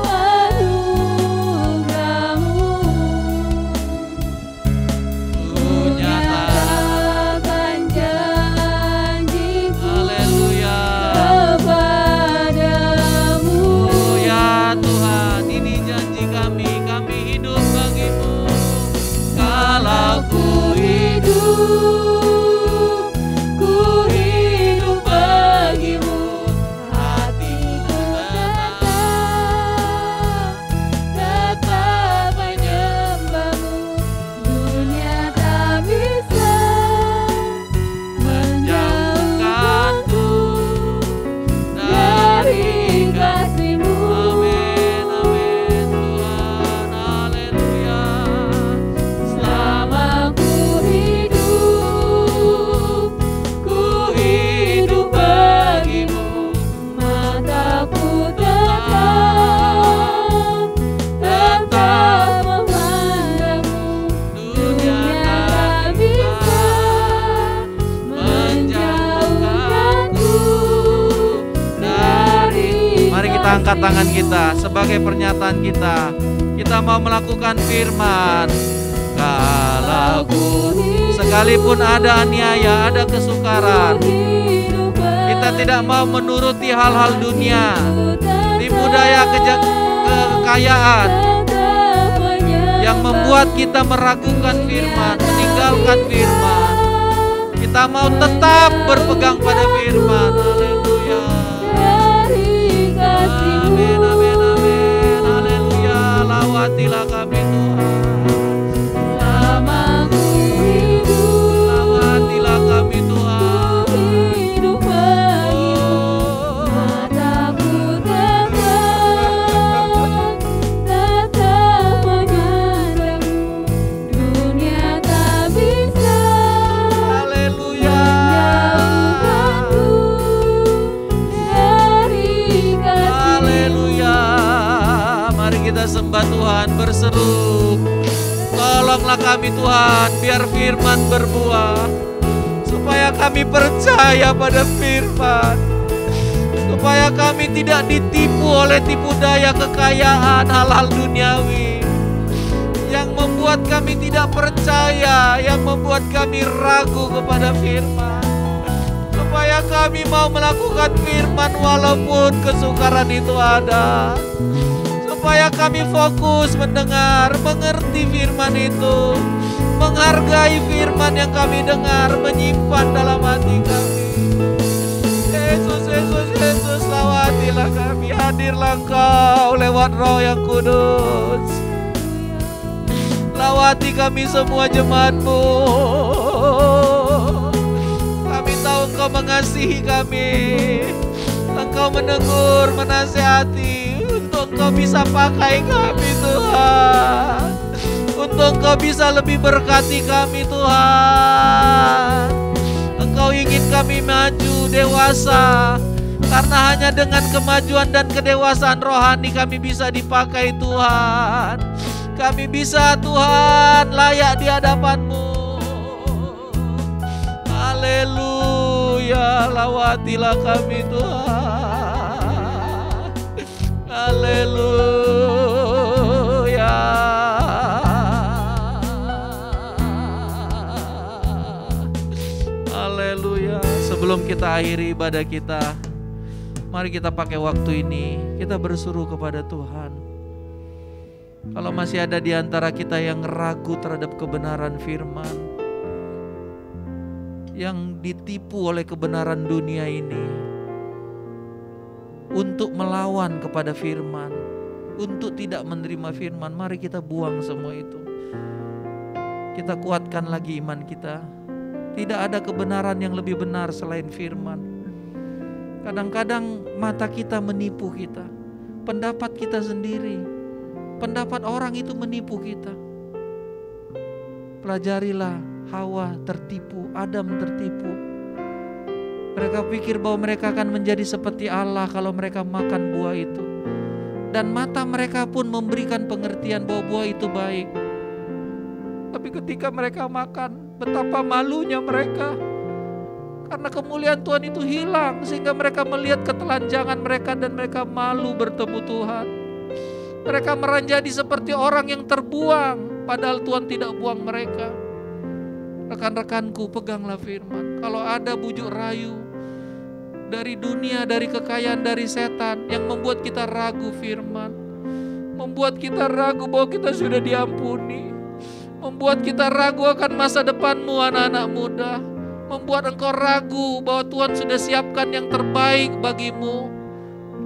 anugerah-Mu, ku nyatakan, nyatakan janjiku haleluya. kepadamu. Oh ya Tuhan, ini janji kami hidup bagi-Mu. Kalau ku hidup bagimu, hatiku tetap menyembah-Mu. Dunia tak bisa menjauhkanku dari kasih-Mu. Amin, amin Tuhan, haleluya. Selama ku hidup bagimu, mataku tetap memandang-Mu. Dunia tak bisa menjauhkanku dari. Mari kita angkat tangan kita sebagai pernyataan kita. Kita mau melakukan firman. Kalau ku sekalipun ada aniaya, ada kesukaran, kita tidak mau menuruti hal-hal dunia, tipu daya kekayaan yang membuat kita meragukan firman, meninggalkan firman. Kita mau tetap berpegang pada firman. Haleluya. Amin, amin, amin. Haleluya. Lawatilah kami Tuhan. Lawatilah kami Tuhan. Hidup bagimu, mataku tetap memandang-Mu. Dunia tak bisa Haleluya. menjauhkanku dari kasih-Mu. Haleluya. Mari kita sembah Tuhan, berseru. Tolonglah kami Tuhan, biar firman berbuah, supaya kami percaya pada firman, supaya kami tidak ditipu oleh tipu daya kekayaan hal-hal duniawi yang membuat membuat kami tidak percaya, yang membuat kami ragu kepada firman. Supaya kami mau melakukan firman walaupun kesukaran itu ada. Supaya kami fokus mendengar, mengerti firman itu, menghargai firman yang kami dengar, menyimpan dalam hati kami. Yesus, Yesus, Yesus, lawatilah kami. Hadirlah Engkau lewat Roh yang kudus. Lawati kami semua jemaat-Mu. Kami tahu Engkau mengasihi kami. Engkau menegur, menasihati, untuk Engkau bisa pakai kami Tuhan. Untuk Engkau bisa lebih berkati kami Tuhan. Engkau ingin kami maju dewasa. Karena hanya dengan kemajuan dan kedewasaan rohani kami bisa dipakai Tuhan. Kami bisa Tuhan layak di hadapan-Mu. Haleluya, lawatilah kami Tuhan. Haleluya. Haleluya. Sebelum kita akhiri ibadah kita, mari kita pakai waktu ini, kita berseru kepada Tuhan. Kalau masih ada di antara kita yang ragu terhadap kebenaran firman, yang ditipu oleh kebenaran dunia ini, untuk melawan kepada firman, untuk tidak menerima firman, mari kita buang semua itu. Kita kuatkan lagi iman kita. Tidak ada kebenaran yang lebih benar selain firman. Kadang-kadang mata kita menipu kita, pendapat kita sendiri, pendapat orang itu menipu kita. Pelajarilah, Hawa tertipu, Adam tertipu. Mereka pikir bahwa mereka akan menjadi seperti Allah kalau mereka makan buah itu. Dan mata mereka pun memberikan pengertian bahwa buah itu baik. Tapi ketika mereka makan, betapa malunya mereka. Karena kemuliaan Tuhan itu hilang, sehingga mereka melihat ketelanjangan mereka dan mereka malu bertemu Tuhan. Mereka menjadi seperti orang yang terbuang, padahal Tuhan tidak buang mereka. Rekan-rekanku, peganglah firman. Kalau ada bujuk rayu dari dunia, dari kekayaan, dari setan yang membuat kita ragu firman, membuat kita ragu bahwa kita sudah diampuni, membuat kita ragu akan masa depanmu anak-anak muda, membuat engkau ragu bahwa Tuhan sudah siapkan yang terbaik bagimu,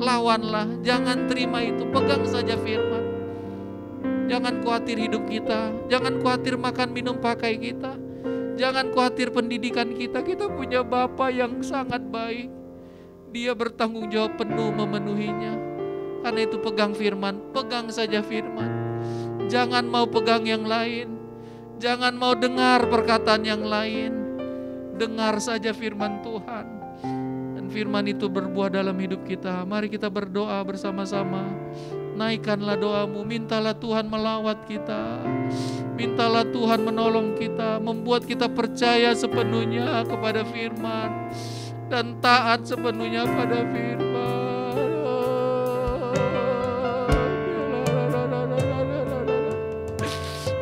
lawanlah, jangan terima itu, pegang saja firman. Jangan khawatir hidup kita, jangan khawatir makan minum pakai kita, jangan khawatir pendidikan kita. Kita punya Bapa yang sangat baik. Dia bertanggung jawab penuh memenuhinya. Karena itu pegang firman, pegang saja firman. Jangan mau pegang yang lain, jangan mau dengar perkataan yang lain. Dengar saja firman Tuhan, dan firman itu berbuah dalam hidup kita. Mari kita berdoa bersama-sama. Naikkanlah doamu, mintalah Tuhan melawat kita, mintalah Tuhan menolong kita, membuat kita percaya sepenuhnya kepada firman dan taat sepenuhnya pada firman.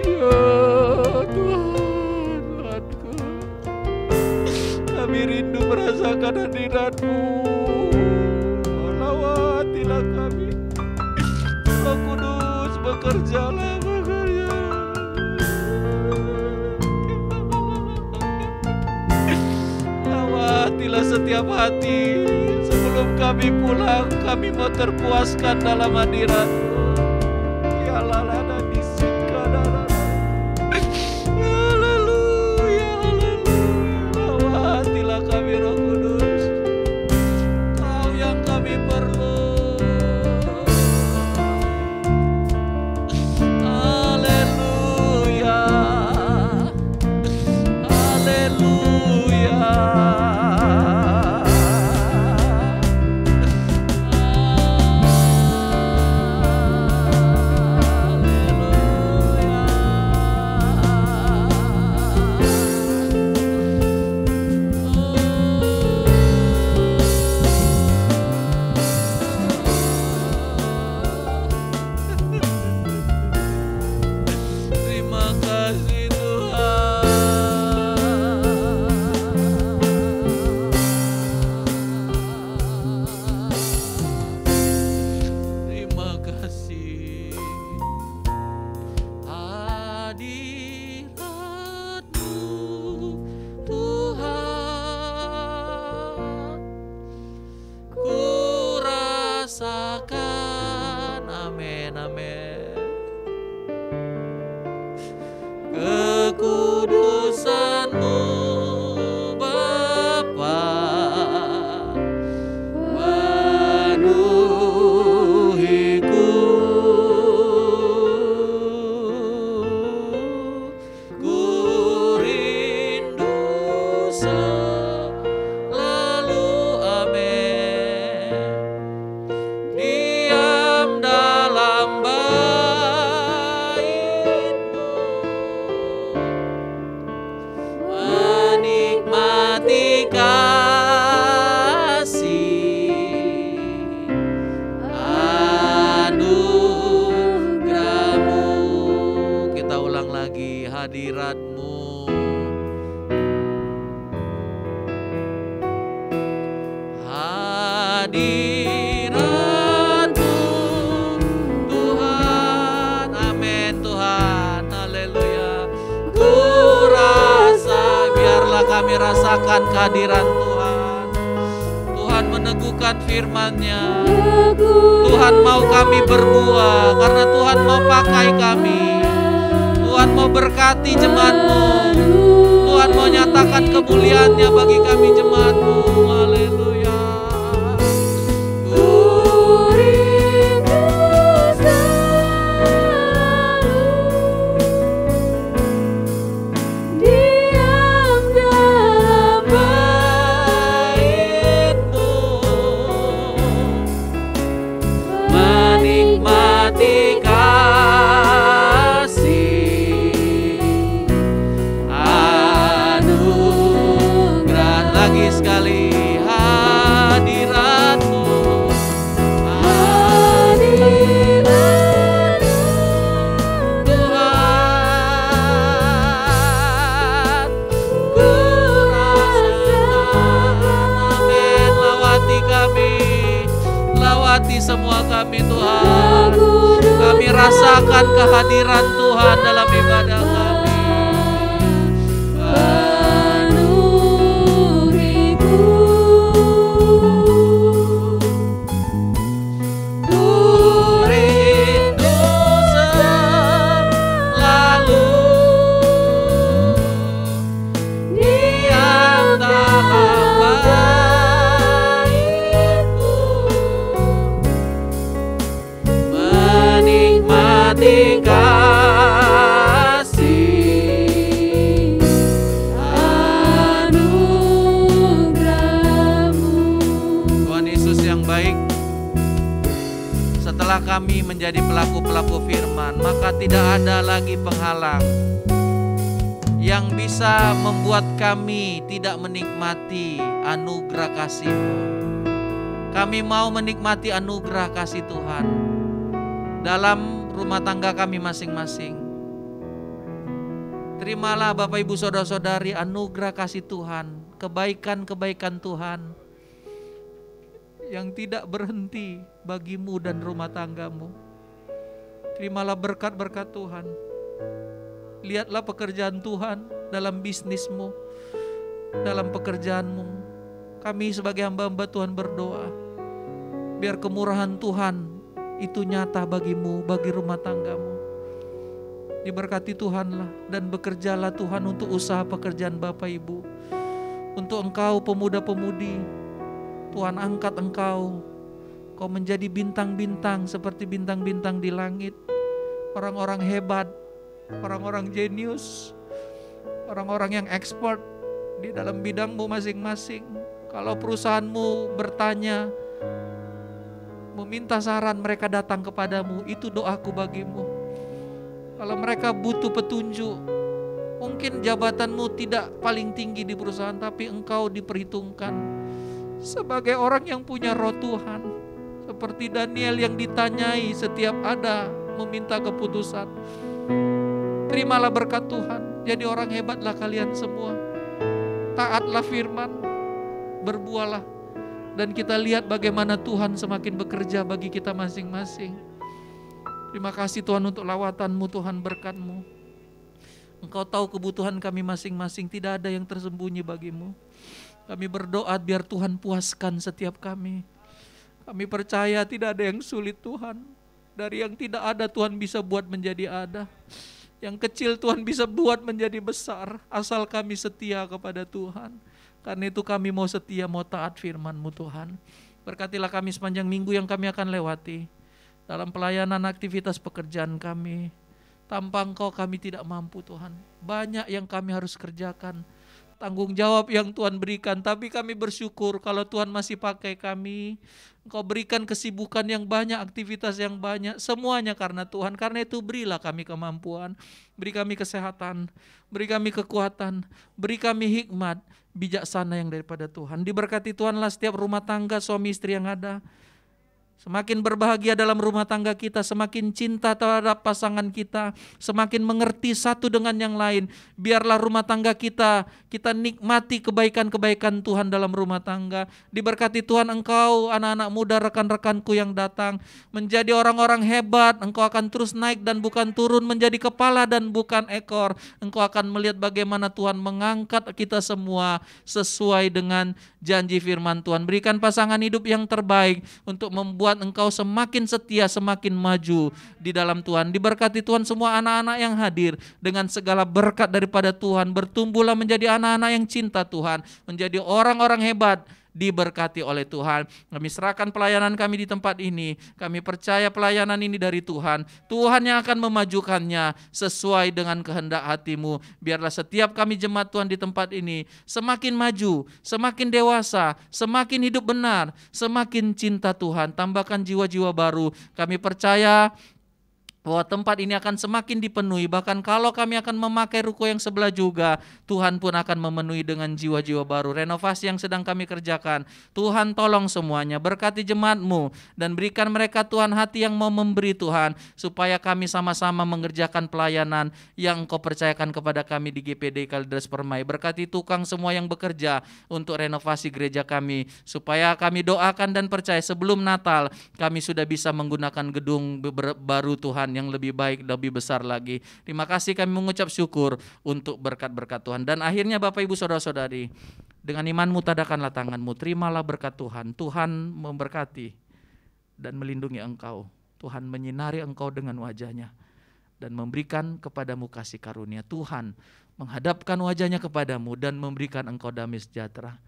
Ya Tuhanku, kami rindu merasakan hadirat-Mu. Lawatilah kami, Roh Kudus, bekerjalah, lawatilah setiap hati. Sebelum kami pulang, kami mau terpuaskan dalam hadirat-Mu. Ya lalala disikadara. Haleluya, haleluya. Lawatilah kami, Roh Kudus. Kau yang kami perlu. Haleluya, haleluya. Terima selalu. Amin. Diam dalam bait-Mu, menikmati kasih anugerah-Mu. Kita ulang lagi, hadirat-Mu. Hadirat-Mu Tuhan. Amin Tuhan. Haleluya. Ku rasa, biarlah kami rasakan kehadiran Tuhan. Tuhan meneguhkan firman-Nya. Tuhan mau kami berbuah karena Tuhan mau pakai kami. Tuhan mau berkati jemaat-Mu. Tuhan mau nyatakan kemuliaan-Nya bagi kami jemaat-Mu. Haleluya. Semua kami Tuhan, kami rasakan kehadiran Tuhan dalam ibadah kami. Penuhiku, ku rindu selalu diam dalam menikmati kasih anugerah-Mu. Tuhan Yesus yang baik, setelah kami menjadi pelaku-pelaku firman, maka tidak ada lagi penghalang yang bisa membuat kami tidak menikmati anugerah kasih-Mu. Kami mau menikmati anugerah kasih Tuhan dalam rumah tangga kami masing-masing. Terimalah Bapak Ibu Saudara-saudari anugerah kasih Tuhan, kebaikan-kebaikan Tuhan yang tidak berhenti bagimu dan rumah tanggamu. Terimalah berkat-berkat Tuhan. Lihatlah pekerjaan Tuhan dalam bisnismu, dalam pekerjaanmu. Kami sebagai hamba-hamba Tuhan berdoa, biar kemurahan Tuhan itu nyata bagimu, bagi rumah tanggamu. Diberkati Tuhanlah dan bekerjalah Tuhan untuk usaha pekerjaan Bapak Ibu. Untuk engkau pemuda-pemudi, Tuhan angkat engkau. Kau menjadi bintang-bintang seperti bintang-bintang di langit. Orang-orang hebat, orang-orang jenius, orang-orang yang expert di dalam bidangmu masing-masing. Kalau perusahaanmu bertanya, meminta saran, mereka datang kepadamu. Itu doaku bagimu. Kalau mereka butuh petunjuk, mungkin jabatanmu tidak paling tinggi di perusahaan, tapi engkau diperhitungkan sebagai orang yang punya roh Tuhan. Seperti Daniel yang ditanyai setiap ada meminta keputusan. Terimalah berkat Tuhan. Jadi orang hebatlah kalian semua. Taatlah firman, berbuahlah. Dan kita lihat bagaimana Tuhan semakin bekerja bagi kita masing-masing. Terima kasih Tuhan untuk lawatan-Mu, Tuhan berkat-Mu. Engkau tahu kebutuhan kami masing-masing, tidak ada yang tersembunyi bagimu. Kami berdoa biar Tuhan puaskan setiap kami. Kami percaya tidak ada yang sulit Tuhan. Dari yang tidak ada Tuhan bisa buat menjadi ada. Yang kecil Tuhan bisa buat menjadi besar, asal kami setia kepada Tuhan. Karena itu kami mau setia, mau taat firman-Mu Tuhan. Berkatilah kami sepanjang minggu yang kami akan lewati. Dalam pelayanan aktivitas pekerjaan kami. Tanpa Engkau kami tidak mampu Tuhan. Banyak yang kami harus kerjakan. tanggung jawab yang Tuhan berikan. Tapi kami bersyukur kalau Tuhan masih pakai kami. Engkau berikan kesibukan yang banyak, aktivitas yang banyak, semuanya karena Tuhan. Karena itu berilah kami kemampuan, beri kami kesehatan, beri kami kekuatan, beri kami hikmat, bijaksana yang daripada Tuhan. Diberkati Tuhanlah setiap rumah tangga suami istri yang ada. Semakin berbahagia dalam rumah tangga kita, semakin cinta terhadap pasangan kita, semakin mengerti satu dengan yang lain. Biarlah rumah tangga kita nikmati kebaikan-kebaikan Tuhan dalam rumah tangga. Diberkati Tuhan engkau, anak-anak muda, rekan-rekanku yang datang, menjadi orang-orang hebat. Engkau akan terus naik dan bukan turun, menjadi kepala dan bukan ekor. Engkau akan melihat bagaimana Tuhan mengangkat kita semua sesuai dengan janji firman Tuhan. Berikan pasangan hidup yang terbaik untuk membuat engkau semakin setia, semakin maju di dalam Tuhan. Diberkati Tuhan semua anak-anak yang hadir dengan segala berkat daripada Tuhan. Bertumbuhlah menjadi anak-anak yang cinta Tuhan, menjadi orang-orang hebat, diberkati oleh Tuhan. Kami serahkan pelayanan kami di tempat ini. Kami percaya pelayanan ini dari Tuhan. Tuhan yang akan memajukannya sesuai dengan kehendak hati-Mu. Biarlah setiap kami jemaat Tuhan di tempat ini semakin maju, semakin dewasa, semakin hidup benar, semakin cinta Tuhan. Tambahkan jiwa-jiwa baru. Kami percaya bahwa tempat ini akan semakin dipenuhi. Bahkan kalau kami akan memakai ruko yang sebelah juga, Tuhan pun akan memenuhi dengan jiwa-jiwa baru. Renovasi yang sedang kami kerjakan, Tuhan tolong semuanya. Berkati jemaat-Mu dan berikan mereka Tuhan hati yang mau memberi Tuhan, supaya kami sama-sama mengerjakan pelayanan yang Engkau percayakan kepada kami di GPD Kalideres Permai. Berkati tukang semua yang bekerja untuk renovasi gereja kami, supaya kami doakan dan percaya sebelum Natal kami sudah bisa menggunakan gedung baru Tuhan yang lebih baik, lebih besar lagi. Terima kasih, kami mengucap syukur untuk berkat-berkat Tuhan. Dan akhirnya Bapak Ibu Saudara-saudari, dengan imanmu tadakanlah tanganmu, terimalah berkat Tuhan. Tuhan memberkati dan melindungi engkau. Tuhan menyinari engkau dengan wajahnya dan memberikan kepadamu kasih karunia. Tuhan menghadapkan wajahnya kepadamu dan memberikan engkau damai sejahtera.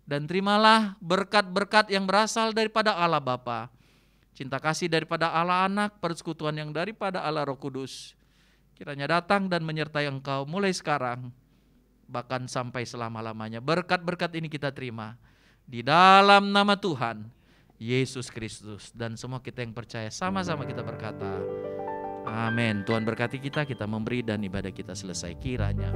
Dan terimalah berkat-berkat yang berasal daripada Allah Bapa, cinta kasih daripada Allah Anak, persekutuan yang daripada Allah Roh Kudus, kiranya datang dan menyertai engkau mulai sekarang, bahkan sampai selama-lamanya. Berkat-berkat ini kita terima di dalam nama Tuhan Yesus Kristus. Dan semua kita yang percaya sama-sama kita berkata, amin. Tuhan berkati kita memberi dan ibadah kita selesai kiranya.